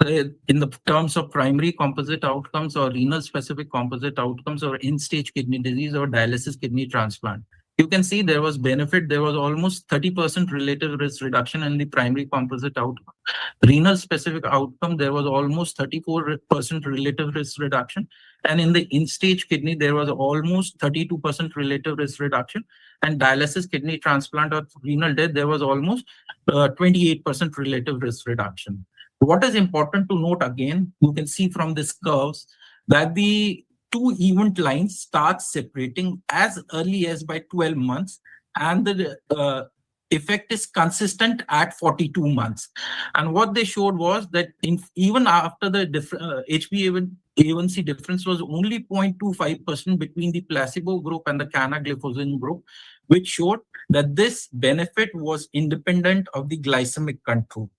in the terms of primary composite outcomes or renal specific composite outcomes or end-stage kidney disease or dialysis kidney transplant, you can see there was benefit. There was almost 30% relative risk reduction in the primary composite outcome. Renal specific outcome, there was almost 34% relative risk reduction. And in the end-stage kidney, there was almost 32% relative risk reduction. And dialysis kidney transplant or renal death, there was almost 28% relative risk reduction. What is important to note again, you can see from these curves that the two event lines start separating as early as by 12 months, and the effect is consistent at 42 months. And what they showed was that even after the HbA1c difference was only 0.25% between the placebo group and the canagliflozin group, which showed that this benefit was independent of the glycemic control.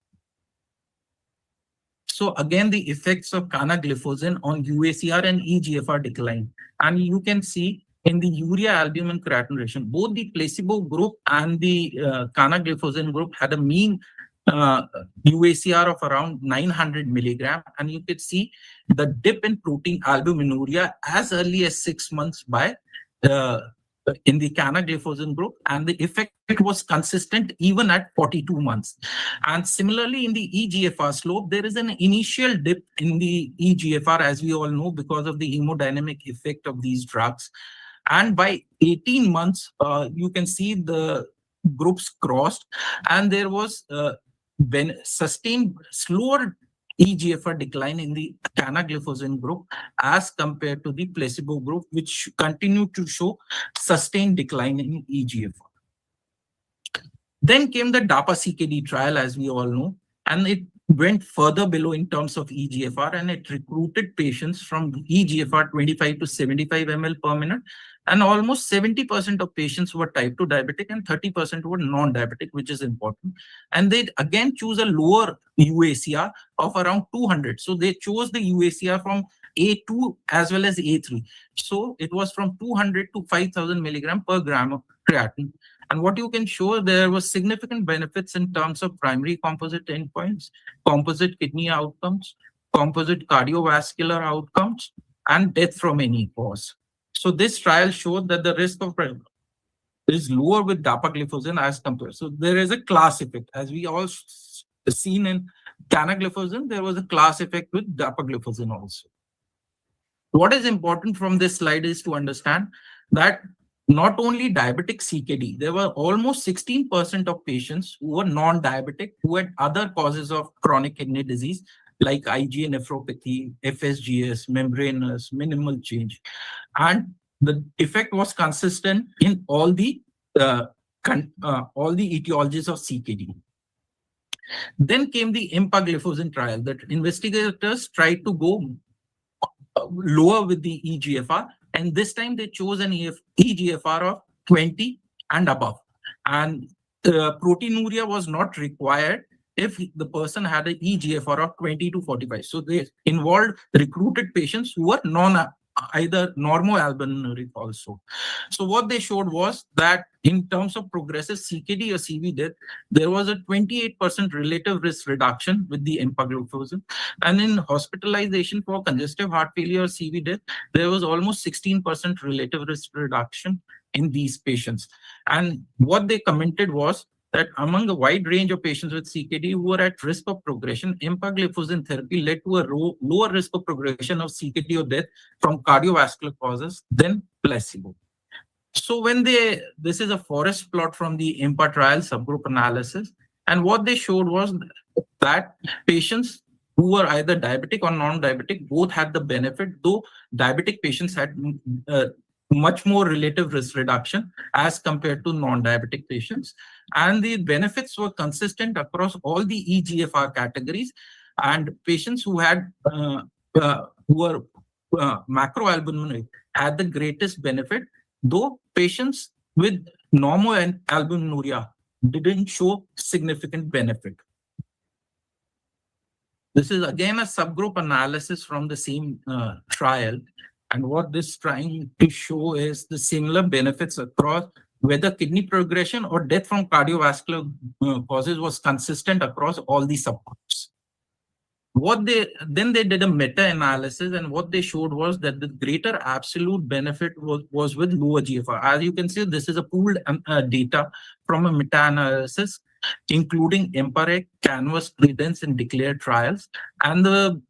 So again, the effects of canagliflozin on UACR and eGFR decline. And you can see in the urea albumin creatinine ratio, both the placebo group and the canagliflozin group had a mean UACR of around 900 milligram. And you could see the dip in protein albuminuria as early as 6 months by in the canagliflozin group, and the effect was consistent even at 42 months. And similarly, in the eGFR slope, there is an initial dip in the eGFR, as we all know, because of the hemodynamic effect of these drugs. And by 18 months, you can see the groups crossed, and there was sustained slower eGFR decline in the canagliflozin group as compared to the placebo group, which continued to show sustained decline in eGFR. Then came the DAPA-CKD trial, as we all know, and it went further below in terms of eGFR, and it recruited patients from eGFR 25 to 75 ml per minute, and almost 70% of patients were type 2 diabetic and 30% were non-diabetic, which is important. And they again choose a lower UACR of around 200. So they chose the UACR from A2 as well as A3. So it was from 200 to 5,000 milligram per gram of creatinine. And what you can show, there was significant benefits in terms of primary composite endpoints, composite kidney outcomes, composite cardiovascular outcomes, and death from any cause. So this trial showed that the risk of is lower with dapagliflozin as compared. So there is a class effect. As we all seen in canagliflozin, there was a class effect with dapagliflozin also. What is important from this slide is to understand that not only diabetic CKD, there were almost 16% of patients who were non-diabetic, who had other causes of chronic kidney disease, like IgA nephropathy, FSGS, membranous, minimal change. And the effect was consistent in all the etiologies of CKD. Then came the empagliflozin trial that investigators tried to go lower with the eGFR, and this time they chose an eGFR of 20 and above. And proteinuria was not required if the person had an eGFR of 20 to 45. So they involved recruited patients who were either normoalbuminuric also. So what they showed was that in terms of progressive CKD or CV death, there was a 28% relative risk reduction with the empagliflozin. And in hospitalization for congestive heart failure or CV death, there was almost 16% relative risk reduction in these patients. And what they commented was that among a wide range of patients with CKD who were at risk of progression, empagliflozin therapy led to a lower risk of progression of CKD or death from cardiovascular causes than placebo. So this is a forest plot from the EMPA trial subgroup analysis. And what they showed was that patients who were either diabetic or non-diabetic both had the benefit, though diabetic patients had much more relative risk reduction as compared to non-diabetic patients. And the benefits were consistent across all the eGFR categories. And patients who had who were macroalbuminuric had the greatest benefit, though patients with normoalbuminuria didn't show significant benefit. This is again a subgroup analysis from the same trial. And what this is trying to show is the similar benefits across whether kidney progression or death from cardiovascular causes was consistent across all the subgroups. Then they did a meta-analysis, and what they showed was that the greater absolute benefit was with lower GFR. As you can see, this is a pooled data from a meta-analysis, including EMPA-REG, Canvas, Credence, and Declared trials. And the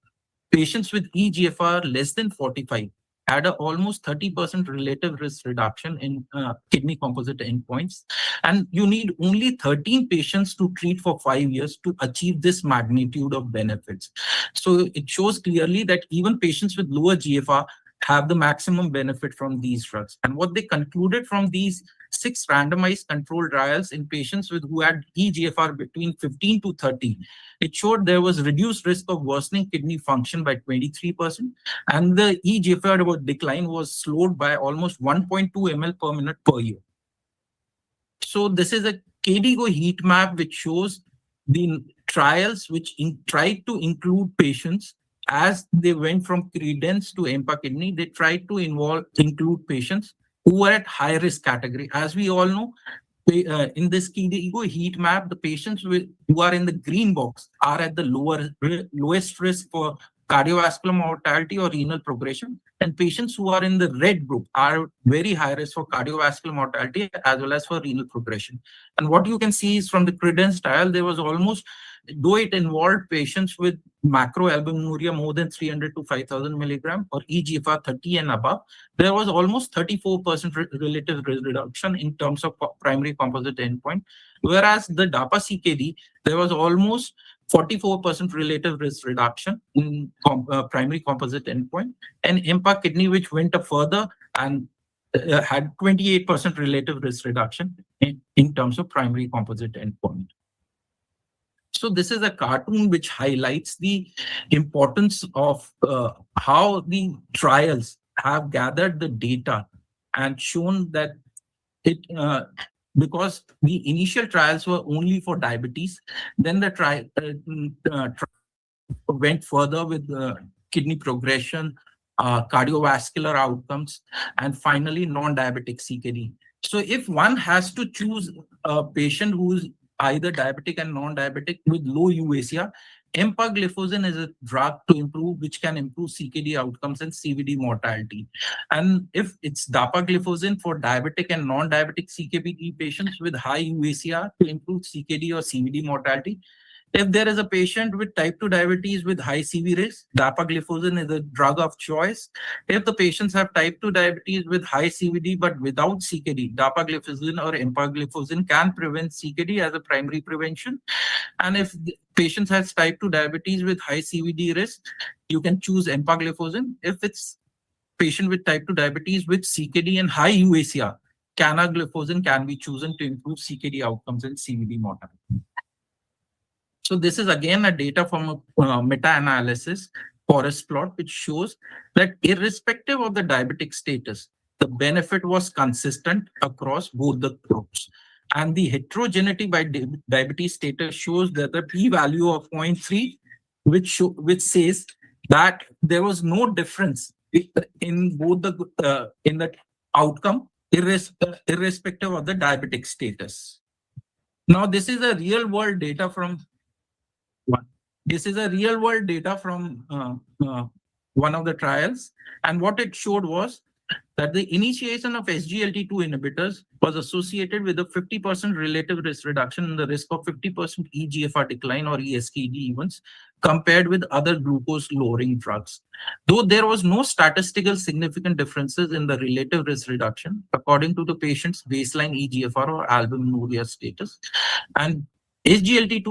patients with eGFR less than 45 had a almost 30% relative risk reduction in kidney composite endpoints. And you need only 13 patients to treat for 5 years to achieve this magnitude of benefits. So it shows clearly that even patients with lower GFR have the maximum benefit from these drugs. And what they concluded from these 6 randomized controlled trials in patients who had eGFR between 15 to 30, it showed there was reduced risk of worsening kidney function by 23%, and the eGFR decline was slowed by almost 1.2 ml per minute per year. So this is a KDIGO heat map which shows the trials which tried to include patients as they went from Credence to EMPA kidney. They tried to include patients who were at high risk category. As we all know, in this KDIGO heat map, the patients who are in the green box are at the lowest risk for cardiovascular mortality or renal progression, and patients who are in the red group are very high risk for cardiovascular mortality as well as for renal progression. And what you can see is from the Credence trial, there was almost, though it involved patients with macroalbuminuria more than 300 to 5,000 milligram or eGFR 30 and above, there was almost 34% relative risk reduction in terms of primary composite endpoint. Whereas the DAPA-CKD, there was almost 44% relative risk reduction in primary composite endpoint, and EMPA kidney, which went up further and had 28% relative risk reduction in terms of primary composite endpoint. So this is a cartoon which highlights the importance of how the trials have gathered the data and shown that because the initial trials were only for diabetes, then the trial went further with kidney progression, cardiovascular outcomes, and finally non-diabetic CKD. So if one has to choose a patient who's either diabetic and non-diabetic with low UACR, empagliflozin is a drug to improve, which can improve CKD outcomes and CVD mortality. And if it's dapagliflozin for diabetic and non-diabetic CKD patients with high UACR to improve CKD or CVD mortality, If there is a patient with type 2 diabetes with high CV risk, dapagliflozin is a drug of choice. If the patients have type 2 diabetes with high CVD but without CKD, dapagliflozin or empagliflozin can prevent CKD as a primary prevention. And if the patient has type 2 diabetes with high CVD risk, you can choose empagliflozin. If it's patient with type 2 diabetes with CKD and high UACR, canagliflozin can be chosen to improve CKD outcomes and CVD mortality. So this is again a data from a meta-analysis forest plot, which shows that irrespective of the diabetic status, the benefit was consistent across both the groups. And the heterogeneity by diabetes status shows that the p-value of 0.3, which says that there was no difference in both the in the outcome irrespective of the diabetic status. Now, this is a real-world data from one of the trials, and what it showed was that the initiation of SGLT2 inhibitors was associated with a 50% relative risk reduction in the risk of 50% eGFR decline or ESKD events compared with other glucose-lowering drugs. Though there was no statistical significant differences in the relative risk reduction according to the patient's baseline eGFR or albuminuria status, and SGLT2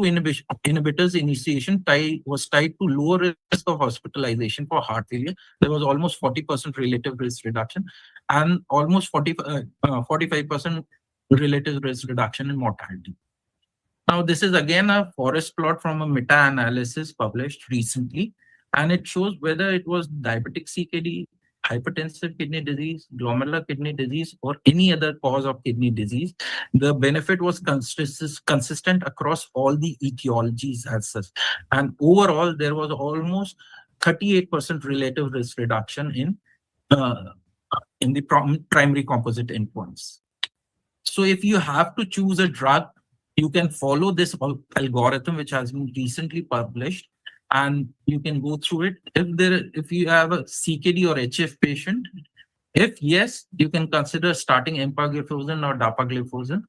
inhibitors initiation was tied to lower risk of hospitalization for heart failure. There was almost 40% relative risk reduction and almost 45% relative risk reduction in mortality. Now, this is again a forest plot from a meta-analysis published recently, and it shows whether it was diabetic CKD, hypertensive kidney disease, glomerular kidney disease, or any other cause of kidney disease. The benefit was consistent across all the etiologies as such. And overall, there was almost 38% relative risk reduction in the primary composite endpoints. So if you have to choose a drug, you can follow this algorithm, which has been recently published, and you can go through it. If you have a CKD or HF patient, if yes, you can consider starting empagliflozin or dapagliflozin.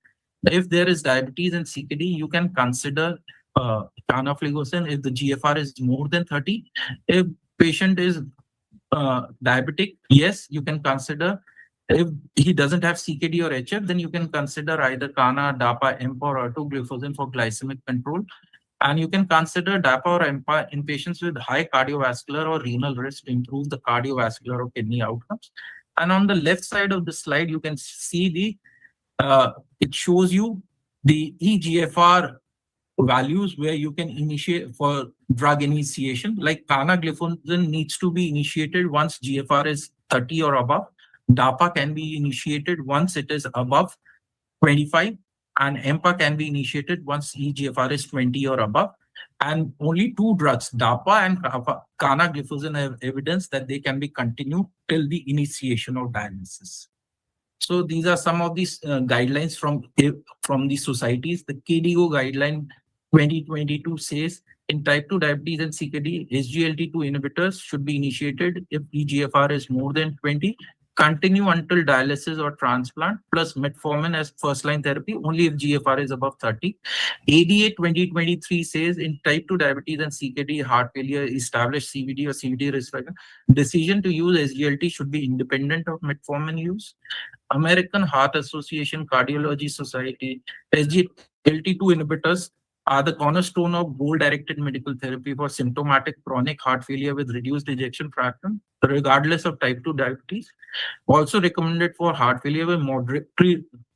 If there is diabetes and CKD, you can consider canagliflozin if the GFR is more than 30. If patient is diabetic, yes, you can consider. If he doesn't have CKD or HF, then you can consider either Cana, DAPA, EMPA, or orforgliflozin for glycemic control. And you can consider DAPA or EMPA in patients with high cardiovascular or renal risk to improve the cardiovascular or kidney outcomes. And on the left side of the slide, you can see it shows you the eGFR values where you can initiate for drug initiation. Like canagliflozin needs to be initiated once GFR is 30 or above. DAPA can be initiated once it is above 25, and EMPA can be initiated once eGFR is 20 or above. And only two drugs, DAPA and canagliflozin, have evidence that they can be continued till the initiation of dialysis. So these are some of these guidelines from the societies. The KDIGO guideline 2022 says in type 2 diabetes and CKD, SGLT2 inhibitors should be initiated if eGFR is more than 20. Continue until dialysis or transplant, plus metformin as first-line therapy only if GFR is above 30. ADA 2023 says in type 2 diabetes and CKD, heart failure, established CVD or CVD risk factor, decision to use SGLT should be independent of metformin use. American Heart Association, Cardiology Society, SGLT2 inhibitors are the cornerstone of goal-directed medical therapy for symptomatic chronic heart failure with reduced ejection fraction, regardless of type 2 diabetes. Also recommended for heart failure with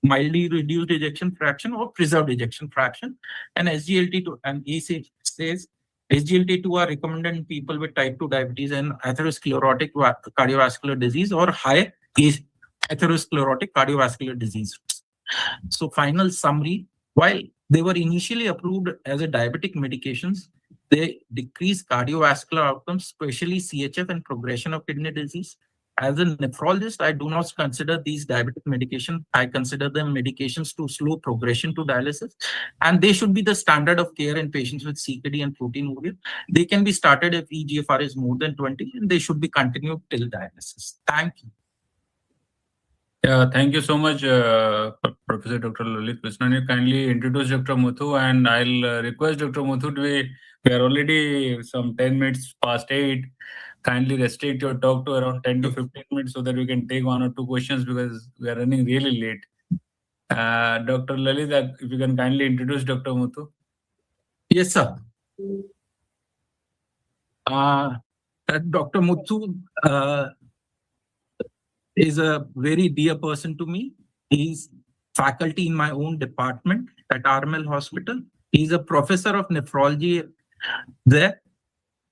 mildly reduced ejection fraction or preserved ejection fraction. And SGLT2 and EC says SGLT2 are recommended in people with type 2 diabetes and atherosclerotic cardiovascular disease or high atherosclerotic cardiovascular disease. So final summary, while they were initially approved as a diabetic medications, they decrease cardiovascular outcomes, especially CHF and progression of kidney disease. As a nephrologist, I do not consider these diabetic medications. I consider them medications to slow progression to dialysis, and they should be the standard of care in patients with CKD and proteinuria. They can be started if eGFR is more than 20, and they should be continued till dialysis. Thank you. Yeah, thank you so much, Professor Dr. Lalit Krishnan. You kindly introduce Dr. Muthu, and I'll request Dr. Muthu to we are already some 10 minutes past 8. Kindly restrict your talk to around 10 to 15 minutes so that we can take 1 or 2 questions because we are running really late. Dr. Lalit, if you can kindly introduce Dr. Muthu. Yes, sir. Dr. Muthu is a very dear person to me. He's faculty in my own department at RML Hospital. He's a professor of nephrology there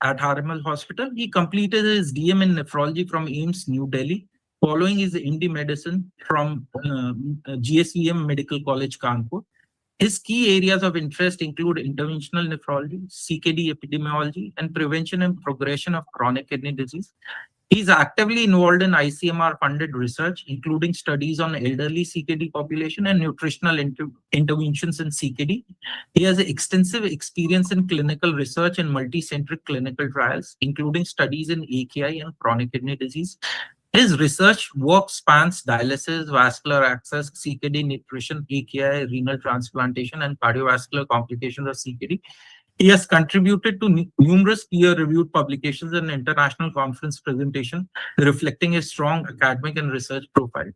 at RML Hospital. He completed his DM in nephrology from AIIMS, New Delhi, following his MD medicine from GSVM Medical College, Kanpur. His key areas of interest include interventional nephrology, CKD epidemiology, and prevention and progression of chronic kidney disease. He's actively involved in ICMR-funded research, including studies on elderly CKD population and nutritional interventions in CKD. He has extensive experience in clinical research and multi-centric clinical trials, including studies in AKI and chronic kidney disease. His research work spans dialysis, vascular access, CKD nutrition, AKI, renal transplantation, and cardiovascular complications of CKD. He has contributed to numerous peer-reviewed publications and international conference presentations, reflecting his strong academic and research profile.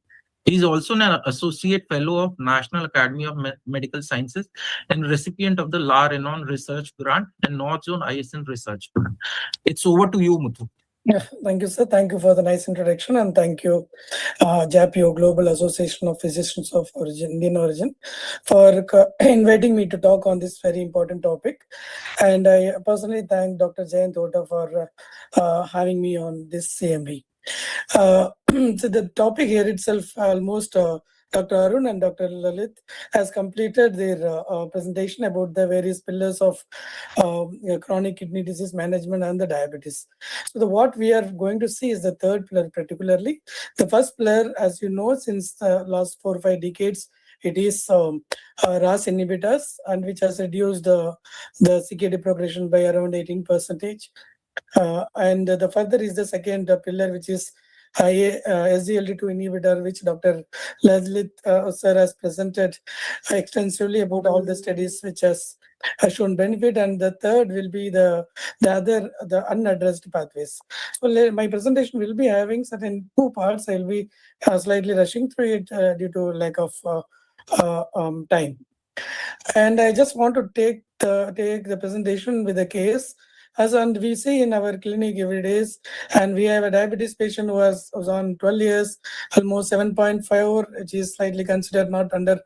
He is also an associate fellow of National Academy of Medical Sciences and recipient of the La Renon Research Grant and North Zone ISN Research Grant. It's over to you, Muthu. Yeah, thank you, sir. Thank you for the nice introduction, and thank you, GAPIO, Global Association of Physicians of Indian Origin, for inviting me to talk on this very important topic. And I personally thank Dr. Jayant Hota for having me on this CMB. So the topic here itself, almost Dr. Arun and Dr. Lalit has completed their presentation about the various pillars of chronic kidney disease management and the diabetes. So what we are going to see is the third pillar particularly. The first pillar, as you know, since the last 4 or 5 decades, it is RAAS inhibitors, and which has reduced the CKD progression by around 18%. And the further is the second pillar, which is SGLT2 inhibitor, which Dr. Lalit sir has presented extensively about all the studies which has shown benefit. And the third will be the unaddressed pathways. So my presentation will be having certain 2 parts. I will be slightly rushing through it due to lack of time. And I just want to take the presentation with a case. As and we see in our clinic every day, and we have a diabetes patient who was on 12 years, almost 7.5, which is slightly considered not under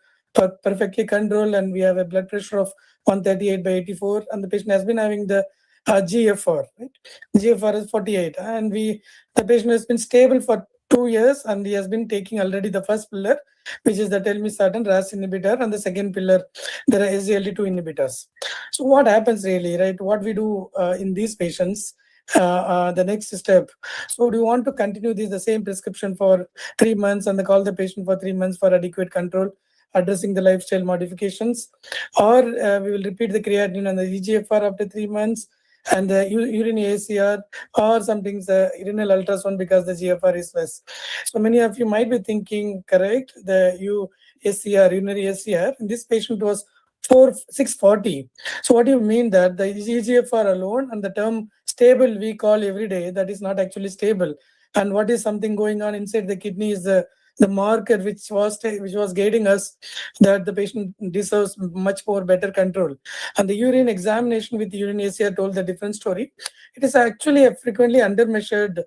perfectly controlled, and we have a blood pressure of 138/84, and the patient has been having the GFR, right? GFR is 48, and the patient has been stable for 2 years, and he has been taking already the first pillar, which is the telmisartan RAAS inhibitor, and the second pillar, there are SGLT2 inhibitors. So what happens really, right? What we do in these patients, the next step. So do you want to continue the same prescription for 3 months and call the patient for 3 months for adequate control, addressing the lifestyle modifications, or we will repeat the creatinine and the eGFR after 3 months, and the urine ACR, or something renal ultrasound because the GFR is less. So many of you might be thinking, correct, the UACR, urinary ACR, in this patient was 640. So what do you mean that the eGFR alone and the term stable we call every day, that is not actually stable. And what is something going on inside the kidney is the marker which was guiding us that the patient deserves much more better control. And the urine examination with the urine ACR told the different story. It is actually a frequently undermeasured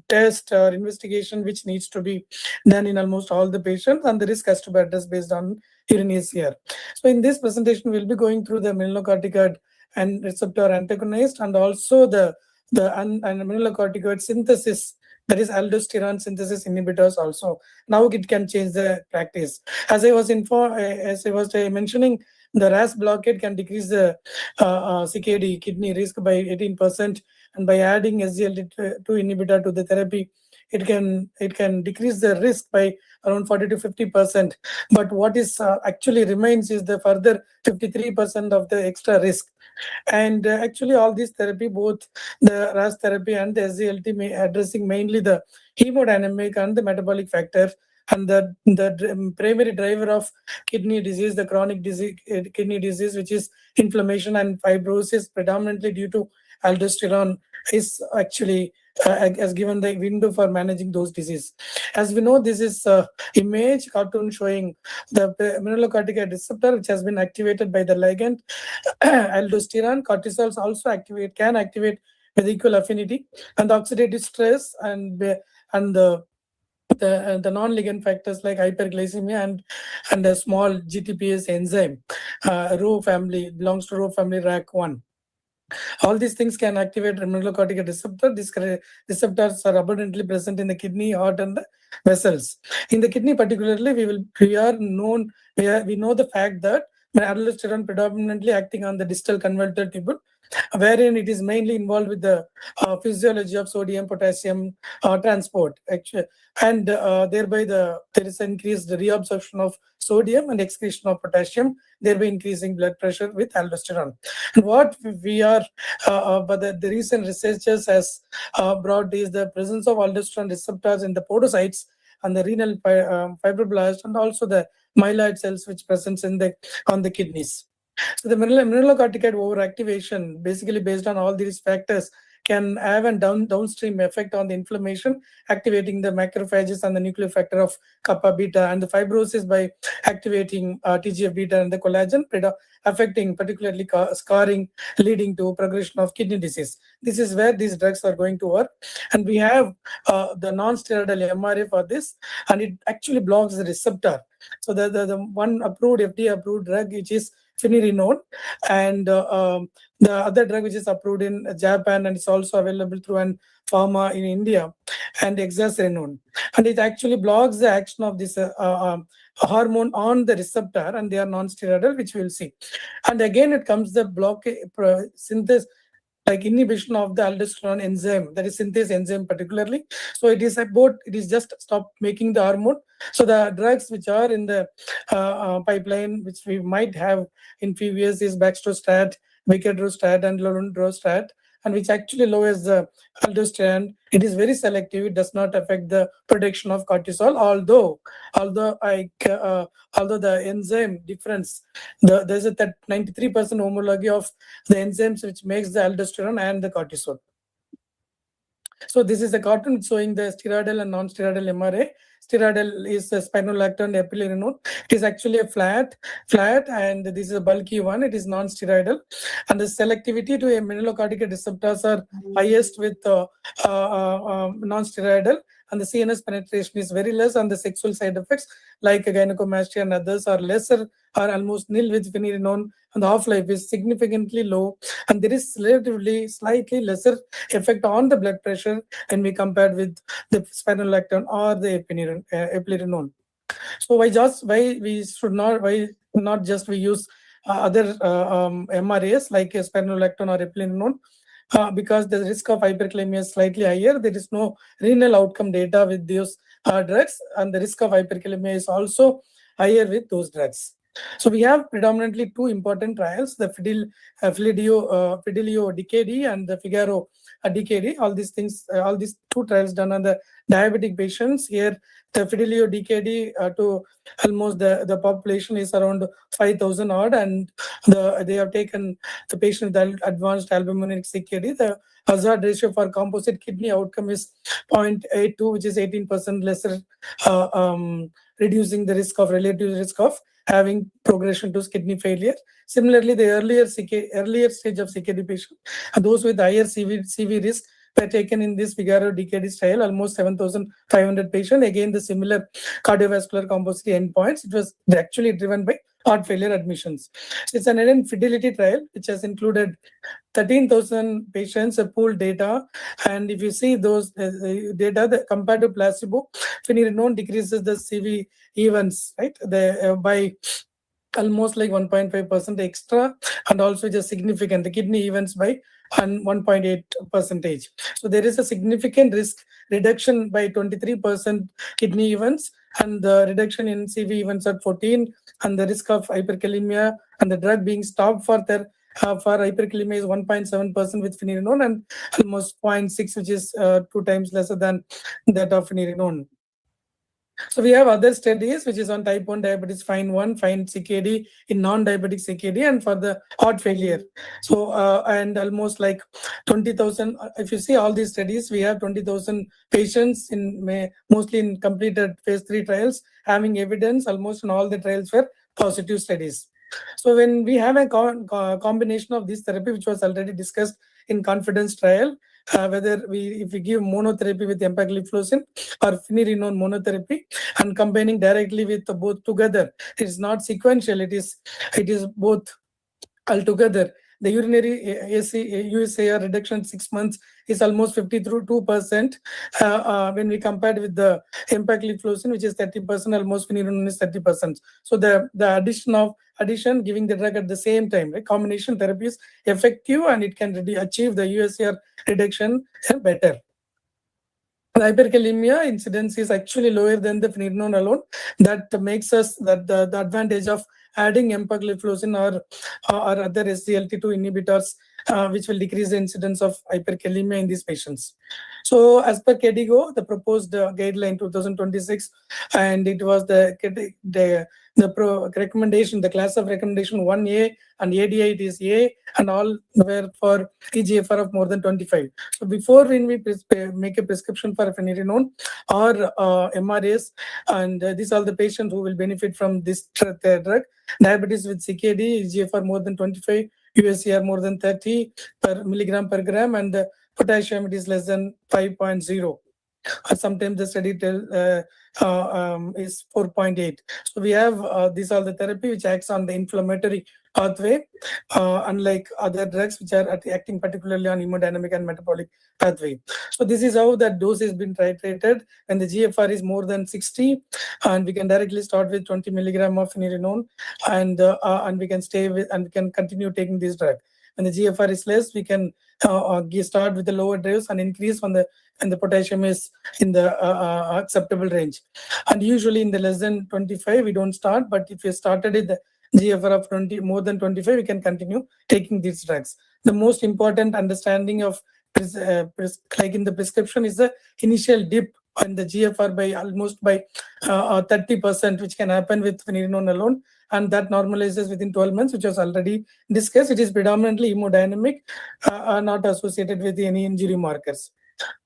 test or investigation which needs to be done in almost all the patients, and the risk has to be addressed based on urine ACR. So in this presentation, we'll be going through the mineralocorticoid and receptor antagonist, and also the mineralocorticoid synthesis, that is aldosterone synthesis inhibitors also. Now it can change the practice. As I was mentioning, the RAAS blockade can decrease the CKD kidney risk by 18%, and by adding SGLT2 inhibitor to the therapy, it can decrease the risk by around 40 to 50%. But what is actually remains is the further 53% of the extra risk. And actually all this therapy, both the RAAS therapy and the SGLT, addressing mainly the hemodynamic and the metabolic factor, And the primary driver of kidney disease, the chronic disease, kidney disease, which is inflammation and fibrosis, predominantly due to aldosterone, is actually has given the window for managing those diseases. As we know, this is image cartoon showing the mineralocorticoid receptor, which has been activated by the ligand aldosterone. Cortisol also can activate with equal affinity, and the oxidative stress and the non-ligand factors like hyperglycemia and a small GTPase enzyme, Rho family, belongs to Rho family RAC1. All these things can activate mineralocorticoid receptor. These receptors are abundantly present in the kidney, heart, and the vessels. In the kidney particularly, we know the fact that aldosterone predominantly acting on the distal convoluted tubule, wherein it is mainly involved with the physiology of sodium potassium transport, actually, and thereby there is increased reabsorption of sodium and excretion of potassium, thereby increasing blood pressure with aldosterone. And what we are but the recent researchers has brought is the presence of aldosterone receptors in the podocytes and the renal fibroblasts, and also the myeloid cells which presents on the kidneys. So the mineralocorticoid overactivation, basically based on all these factors, can have a downstream effect on the inflammation, activating the macrophages and the nuclear factor of kappa beta, and the fibrosis by activating TGF beta and the collagen, affecting particularly scarring, leading to progression of kidney disease. This is where these drugs are going to work, and we have the non-steroidal MRA for this, and it actually blocks the receptor. So the one approved FDA approved drug, which is finerenone, and the other drug which is approved in Japan and it's also available through an pharma in India, and exacerenone, and it actually blocks the action of this hormone on the receptor, and they are non-steroidal, which we will see. And again, it comes the synthesis, like inhibition of the aldosterone enzyme, that is synthase enzyme particularly. So it is just stop making the hormone. So the drugs which are in the pipeline, which we might have in few years, is baxdrostat, vicadrostat, and lorundrostat, and which actually lowers the aldosterone. It is very selective. It does not affect the production of cortisol. Although the enzyme difference, there's a 93% homology of the enzymes which makes the aldosterone and the cortisol. So this is a cartoon showing the steroidal and non-steroidal MRA. Steroidal is spironolactone, eplerenone. It is actually a flat, and this is a bulky one. It is non-steroidal, and the selectivity to mineralocorticoid receptors are highest with non-steroidal, and the CNS penetration is very less, and the sexual side effects like gynecomastia and others are lesser or almost nil with finerenone, and the half-life is significantly low, and there is relatively slightly lesser effect on the blood pressure when we compared with the spironolactone or the eplerenone. So why not just we use other MRAs like spironolactone or eplerenone? Because the risk of hyperkalemia is slightly higher. There is no renal outcome data with those drugs, and the risk of hyperkalemia is also higher with those drugs. So we have predominantly two important trials, the Fidelio DKD and the Figaro DKD. All these two trials done on the diabetic patients. Here, the Fidelio DKD to almost the population is around 5,000 odd, and they have taken the patient with advanced albuminic CKD. The hazard ratio for composite kidney outcome is 0.82, which is 18% lesser, reducing the relative risk of having progression to kidney failure. Similarly, the earlier stage of CKD patient, those with higher CV risk, were taken in this Figaro DKD trial, almost 7,500 patients. Again, the similar cardiovascular composite endpoints. It was actually driven by heart failure admissions. It's an fidelity trial which has included 13,000 patients, pooled data, and if you see those data, compared to placebo, finerenone decreases the CV events, right? By almost like 1.5% extra, and also just significant the kidney events by 1.8%. So there is a significant risk reduction by 23% kidney events, and the reduction in CV events at 14, and the risk of hyperkalemia and the drug being stopped for hyperkalemia is 1.7% with finerenone, and almost 0.6, which is 2 times lesser than that of finerenone. So we have other studies which is on type 1 diabetes, FIND CKD in non-diabetic CKD and for the heart failure. So and almost like 20,000. If you see all these studies, we have 20,000 patients in mostly in completed phase 3 trials, having evidence almost in all the trials were positive studies. So when we have a combination of this therapy, which was already discussed in confidence trial, whether if we give monotherapy with empagliflozin or finerenone monotherapy and combining directly with both together, it is not sequential. It is both altogether. The urinary USAR reduction 6 months is almost 52%. When we compared with the empagliflozin, which is 30%, almost finerenone is 30%. So the addition giving the drug at the same time, right? Combination therapy is effective and it can achieve the USAR reduction better. The hyperkalemia incidence is actually lower than the finerenone alone. That makes us that the advantage of adding empagliflozin or other SGLT2 inhibitors, which will decrease the incidence of hyperkalemia in these patients. So as per KDIGO, the proposed guideline 2026, and it was the recommendation, the class of recommendation 1A and ADI it is A, and all were for eGFR of more than 25. So before when we make a prescription for finerenone or MRAs, and these are the patients who will benefit from this drug. Diabetes with CKD, eGFR more than 25, USCR more than 30 per milligram per gram, and the potassium it is less than 5.0. Or sometimes the study is 4.8. So we have these are the therapy which acts on the inflammatory pathway, unlike other drugs which are acting particularly on hemodynamic and metabolic pathway. So this is how that dose has been titrated. When the GFR is more than 60, and we can directly start with 20 milligram of finerenone, and we can stay with and we can continue taking this drug. When the GFR is less, we can start with the lower dose and increase when the potassium is in the acceptable range. And usually in the less than 25, we don't start. But if you started with the GFR of 20 more than 25, we can continue taking these drugs. The most important understanding of like in the prescription is the initial dip on the GFR by almost by 30%, which can happen with finerenone alone, and that normalizes within 12 months, which was already discussed. It is predominantly hemodynamic, not associated with any injury markers.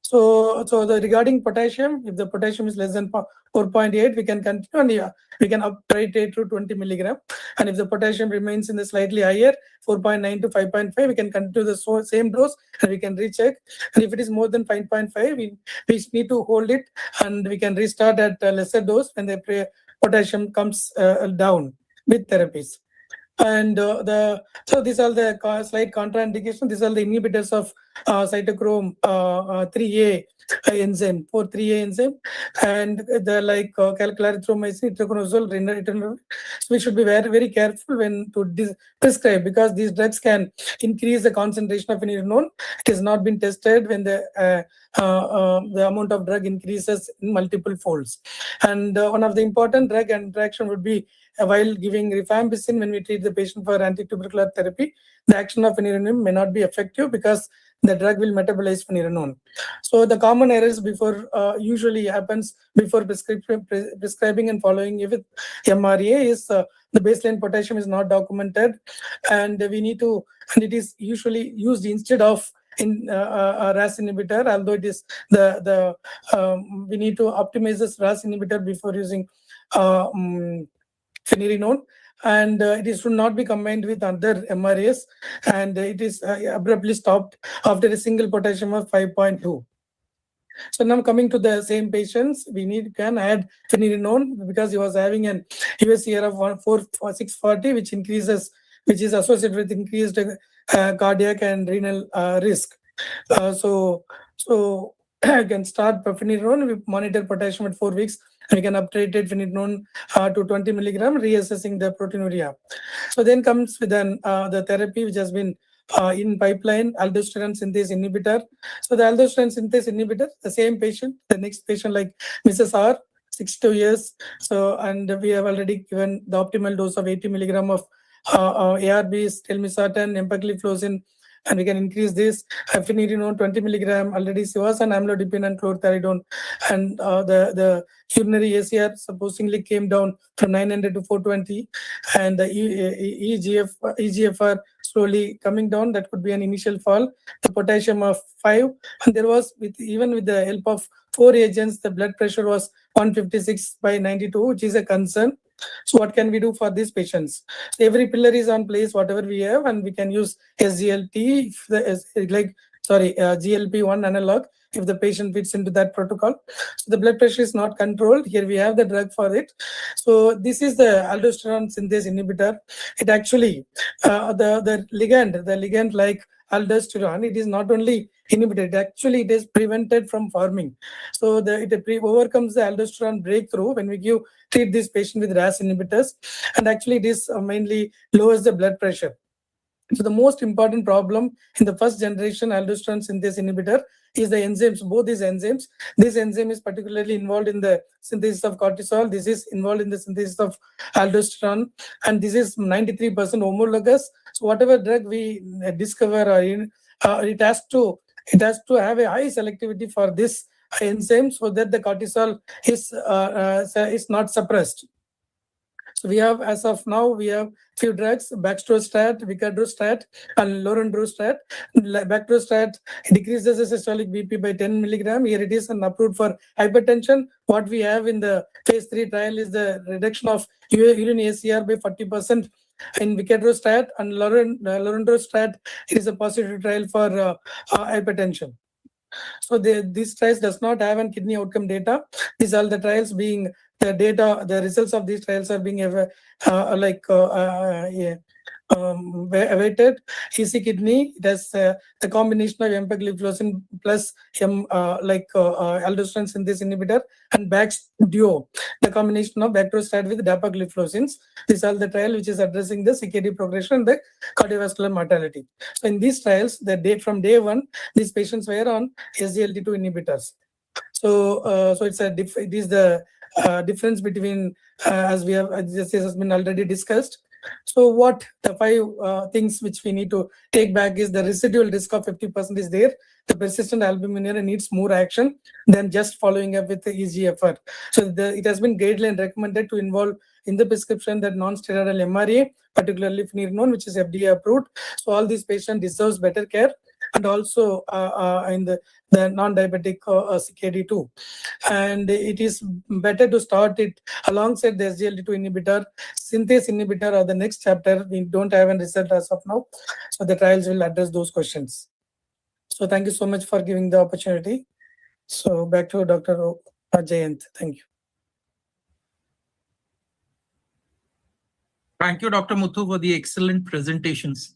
So regarding potassium, if the potassium is less than 4.8, we can continue and we can up titrate to 20 milligram. And if the potassium remains in the slightly higher, 4.9 to 5.5, we can continue the same dose and we can recheck. And if it is more than 5.5, we need to hold it and we can restart at a lesser dose when the potassium comes down with therapies. And so these are the slight contraindications. These are the inhibitors of cytochrome 3A enzyme, 4-3A enzyme, and the like clarithromycin, itraconazole, renal. So we should be very, very careful when to prescribe, because these drugs can increase the concentration of finerenone. It has not been tested when the amount of drug increases in multiple folds. And one of the important drug interaction would be while giving rifampicin, when we treat the patient for antitubercular therapy, the action of finerenone may not be effective because the drug will metabolize finerenone. So the common errors before usually happens before prescribing and following with MRA is the baseline potassium is not documented, and we need to, and it is usually used instead of in a RAAS inhibitor, although it is we need to optimize this RAAS inhibitor before using finerenone, and it should not be combined with other MRAs, and it is abruptly stopped after a single potassium of 5.2. So now coming to the same patients, we can add finerenone because he was having an USCR of 640, which is associated with increased cardiac and renal risk. So I can start finerenone. We monitor potassium at 4 weeks, and we can uptitrate finerenone to 20 milligram, reassessing the proteinuria. So then comes with the therapy which has been in pipeline, aldosterone synthase inhibitor. So the aldosterone synthase inhibitor, the same patient, the next patient like Mrs. R, 62 years. So, and we have already given the optimal dose of 80 milligram of ARBs, telmisartan, empagliflozin, and we can increase this. Phenylenedione 20 milligram, already was an amlodipine and chlorthalidone, and the urinary ACR supposedly came down from 900 to 420, and the EGFR slowly coming down. That could be an initial fall. The potassium of 5, and there was even with the help of 4 agents, the blood pressure was 156/92, which is a concern. So what can we do for these patients? Every pillar is on place, whatever we have, and we can use SGLT, GLP-1 analog if the patient fits into that protocol. So the blood pressure is not controlled. Here we have the drug for it. So this is the aldosterone synthase inhibitor. It actually, the ligand like aldosterone, it is not only inhibited, actually it is prevented from forming. So it overcomes the aldosterone breakthrough when we treat this patient with RAAS inhibitors, and actually this mainly lowers the blood pressure. So the most important problem in the first generation aldosterone synthase inhibitor is the enzymes, both these enzymes. This enzyme is particularly involved in the synthesis of cortisol. This is involved in the synthesis of aldosterone, and this is 93% homologous. So whatever drug we discover, it has to have a high selectivity for this enzyme so that the cortisol is not suppressed. So we have, as of now, we have few drugs: baxdrostat, vicadrostat, and lorundrostat. Baxdrostat decreases the systolic BP by 10 milligram. Here it is approved for hypertension. What we have in the phase 3 trial is the reduction of urine ACR by 40% in vicadrostat, and lorundrostat. It is a positive trial for hypertension. So this trials does not have an kidney outcome data. These are the trials being the results of these trials are being awaited. EC kidney, it has the combination of empagliflozin plus aldosterone synthase inhibitor, and Baxduo, the combination of baxdrostat with dapagliflozins. These are the trial which is addressing the CKD progression and the cardiovascular mortality. So in these trials, from day one, these patients were on SGLT2 inhibitors. So it's it is the difference between as this has been already discussed. So what the 5 things which we need to take back is the residual risk of 50% is there. The persistent albuminuria needs more action than just following up with the EGFR. So it has been guideline recommended to involve in the prescription that non-steroidal MRA, particularly phenylenedione, which is FDA approved. So all these patients deserves better care, and also in the non-diabetic CKD too. And it is better to start it alongside the SGLT2 inhibitor. Synthase inhibitor or the next chapter, we don't have a result as of now. So the trials will address those questions. So thank you so much for giving the opportunity. So back to Dr. Jayant. Thank you. Thank you, Dr. Muthu, for the excellent presentations.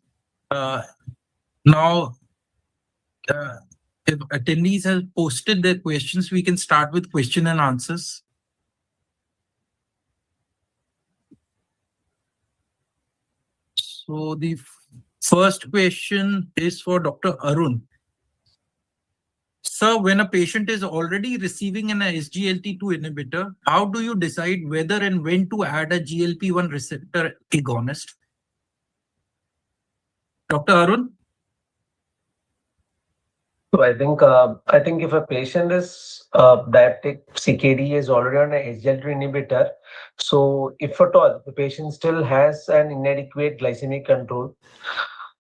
Now, if attendees have posted their questions, we can start with question and answers. So the first question is for Dr. Arun. Sir, when a patient is already receiving an SGLT2 inhibitor, how do you decide whether and when to add a GLP-1 receptor agonist? Dr. Arun? So I think if a patient is diabetic CKD is already on a SGLT2 inhibitor, so if at all the patient still has an inadequate glycemic control,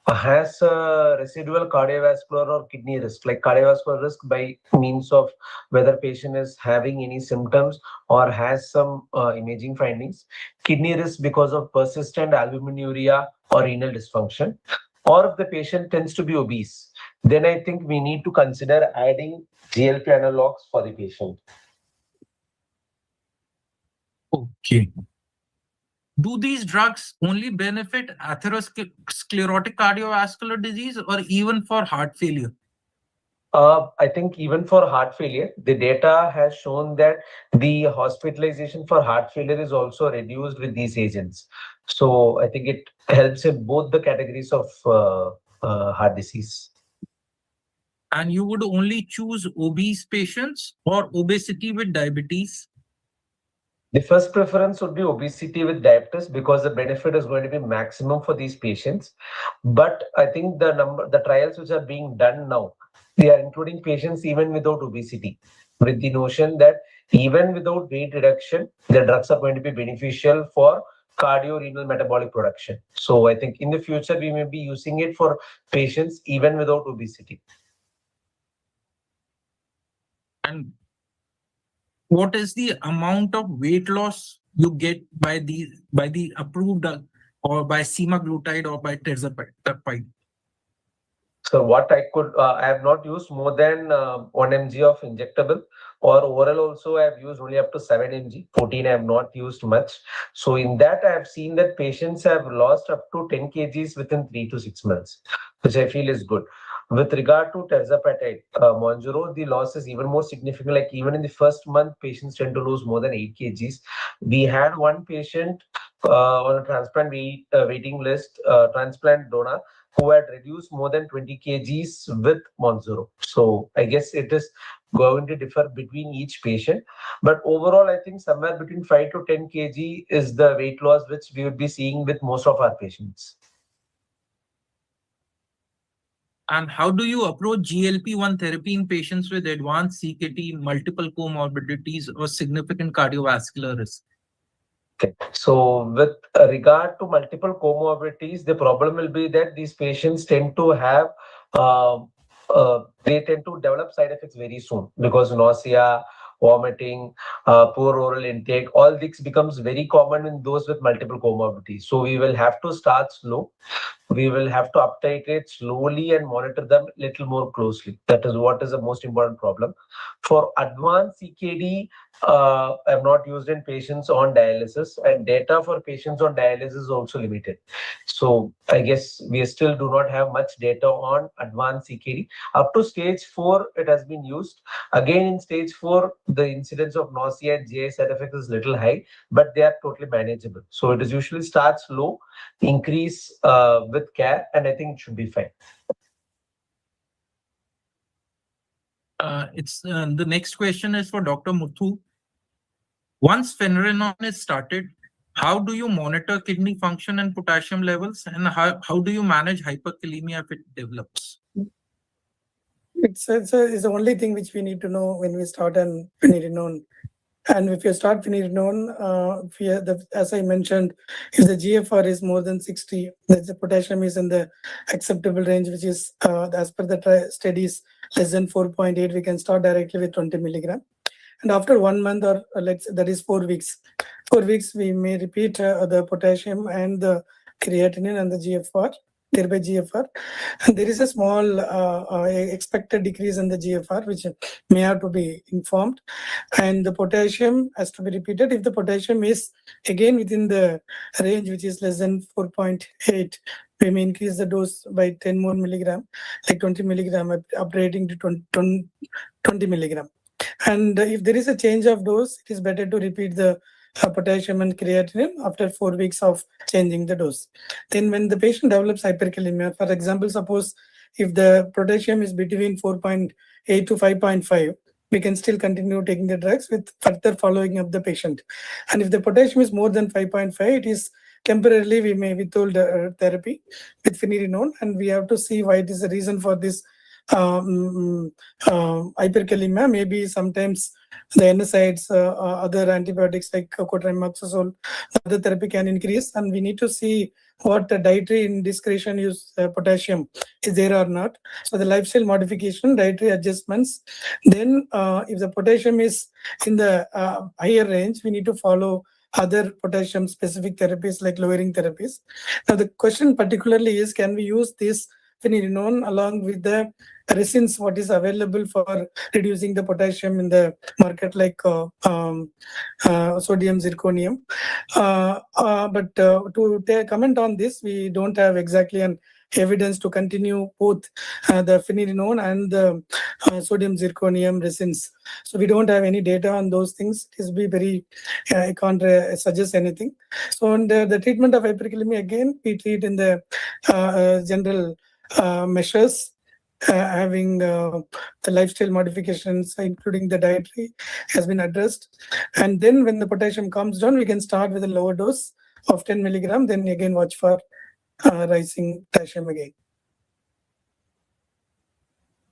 has a residual cardiovascular or kidney risk, like cardiovascular risk by means of whether patient is having any symptoms or has some imaging findings, kidney risk because of persistent albuminuria or renal dysfunction, or if the patient tends to be obese, then I think we need to consider adding GLP analogs for the patient. Okay. Do these drugs only benefit atherosclerotic cardiovascular disease or even for heart failure? I think even for heart failure, the data has shown that the hospitalization for heart failure is also reduced with these agents. So I think it helps in both the categories of heart disease. And you would only choose obese patients or obesity with diabetes? The first preference would be obesity with diabetes because the benefit is going to be maximum for these patients. But I think the trials which are being done now, they are including patients even without obesity, with the notion that even without weight reduction, the drugs are going to be beneficial for cardio-renal metabolic production. So I think in the future, we may be using it for patients even without obesity. And what is the amount of weight loss you get by the approved or by semaglutide or by tirzepatide? So what I have not used more than 1 mg of injectable, or oral also I have used only up to 7 mg. 14 I have not used much. So in that I have seen that patients have lost up to 10 kgs within 3 to 6 months, which I feel is good. With regard to tirzepatide, Monjaro, the loss is even more significant. Like even in the first month, patients tend to lose more than 8 kgs. We had one patient on a transplant waiting list, transplant donor, who had reduced more than 20 kgs with Monjaro. So I guess it is going to differ between each patient. But overall, I think somewhere between 5 to 10 kg is the weight loss which we would be seeing with most of our patients. And how do you approach GLP-1 therapy in patients with advanced CKD, multiple comorbidities, or significant cardiovascular risk? Okay. So with regard to multiple comorbidities, the problem will be that these patients tend to have, they tend to develop side effects very soon because nausea, vomiting, poor oral intake, all this becomes very common in those with multiple comorbidities. So we will have to start slow. We will have to uptitrate slowly and monitor them a little more closely. That is what is the most important problem. For advanced CKD, I have not used in patients on dialysis, and data for patients on dialysis is also limited. So I guess we still do not have much data on advanced CKD. Up to stage 4, it has been used. Again, in stage 4, the incidence of nausea and GI side effects is little high, but they are totally manageable. So it is usually starts low, increase with care, and I think it should be fine. The next question is for Dr. Muthu. Once Finerenone is started, how do you monitor kidney function and potassium levels, and how do you manage hyperkalemia if it develops? It's the only thing which we need to know when we start on Finerenone. And if you start Finerenone, as I mentioned, if the GFR is more than 60, the potassium is in the acceptable range, which is as per the studies less than 4.8, we can start directly with 20 milligram. And after 1 month, or that is 4 weeks, we may repeat the potassium and the creatinine and the GFR, thereby GFR. And there is a small expected decrease in the GFR, which may have to be informed. And the potassium has to be repeated. If the potassium is again within the range, which is less than 4.8, we may increase the dose by 10 more milligram, like 20 milligram, upgrading to 20 milligram. And if there is a change of dose, it is better to repeat the potassium and creatinine after 4 weeks of changing the dose. Then when the patient develops hyperkalemia, for example, suppose if the potassium is between 4.8 to 5.5, we can still continue taking the drugs with further following up the patient. And if the potassium is more than 5.5, it is temporarily we may withhold therapy with Finerenone, and we have to see why it is the reason for this hyperkalemia. Maybe sometimes the NSAIDs, other antibiotics like cotrimoxazole, other therapy can increase, and we need to see what the dietary indiscretion use potassium is there or not. So the lifestyle modification, dietary adjustments. Then if the potassium is in the higher range, we need to follow other potassium specific therapies like lowering therapies. Now the question particularly is, can we use this Finerenone along with the resins what is available for reducing the potassium in the market, like sodium zirconium. But to comment on this, we don't have exactly an evidence to continue both the Finerenone and the sodium zirconium resins. So we don't have any data on those things. It is very, I can't suggest anything. So on the treatment of hyperkalemia, again, we treat in the general measures having the lifestyle modifications, including the dietary, has been addressed. And then when the potassium comes down, we can start with a lower dose of 10 milligram, then again watch for rising potassium again.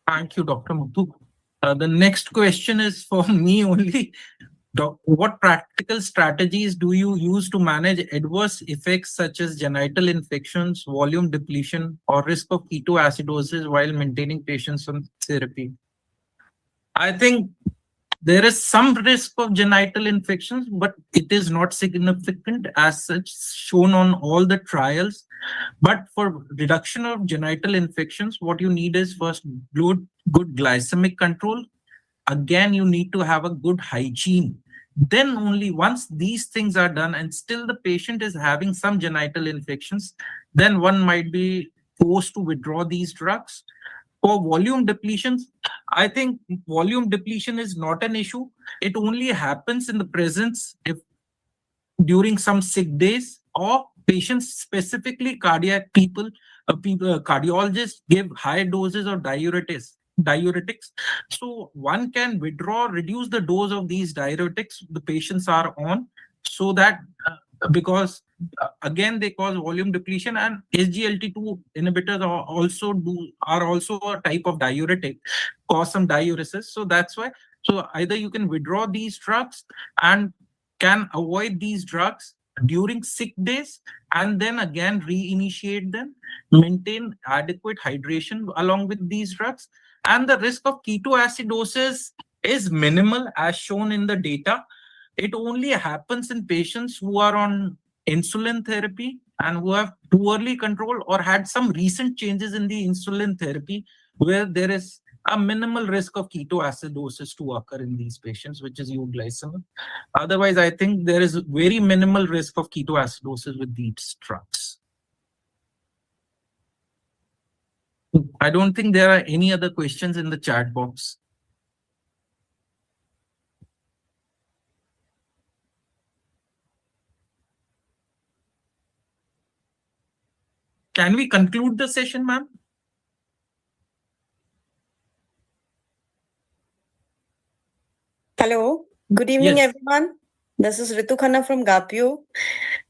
Thank you, Dr. Muthu. The next question is for me only. What practical strategies do you use to manage adverse effects such as genital infections, volume depletion, or risk of ketoacidosis while maintaining patients on therapy? I think there is some risk of genital infections, but it is not significant as such, shown on all the trials. But for reduction of genital infections, what you need is first good glycemic control. Again, you need to have a good hygiene. Then only once these things are done and still the patient is having some genital infections, then one might be forced to withdraw these drugs. For volume depletions, I think volume depletion is not an issue. It only happens in the presence if during some sick days or patients, specifically cardiac people, cardiologists give high doses of diuretics. So one can reduce the dose of these diuretics the patients are on, so that because again they cause volume depletion, and SGLT2 inhibitors are also a type of diuretic, cause some diuresis. So that's why. So either you can withdraw these drugs and can avoid these drugs during sick days, and then again reinitiate them, maintain adequate hydration along with these drugs. And the risk of ketoacidosis is minimal as shown in the data. It only happens in patients who are on insulin therapy and who have poorly controlled or had some recent changes in the insulin therapy, where there is a minimal risk of ketoacidosis to occur in these patients, which is euglycemic. Otherwise, I think there is very minimal risk of ketoacidosis with these drugs. I don't think there are any other questions in the chat box. Can we conclude the session, ma'am? Hello, good evening, Yes. everyone. This is Ritu Khanna from GAPIO.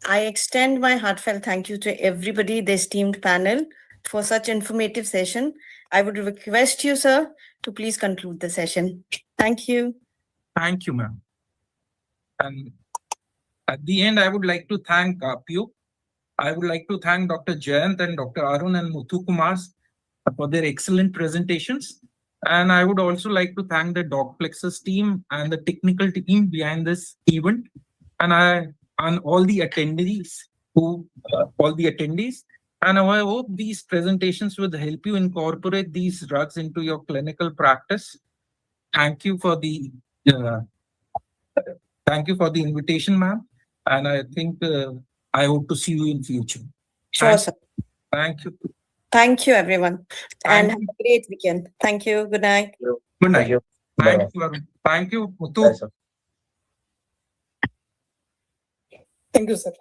I extend my heartfelt thank you to everybody, the esteemed panel, for such informative session. I would request you, sir, to please conclude the session. Thank you. Thank you, ma'am. And at the end, I would like to thank GAPIO. I would like to thank Dr. Jayant and Dr. Arun and Muthu Kumar for their excellent presentations. And I would also like to thank the DocPlexus team and the technical team behind this event, and all the attendees And I hope these presentations will help you incorporate these drugs into your clinical practice. Thank you for the invitation, ma'am. And I think I hope to see you in future. Sure, sir. Thank you. Thank you, everyone. And Thank have a great weekend. Thank you. Good night. Good night. Thank you. Thank you, Arun. Thank you, Muthu. Bye, sir. Thank you, sir.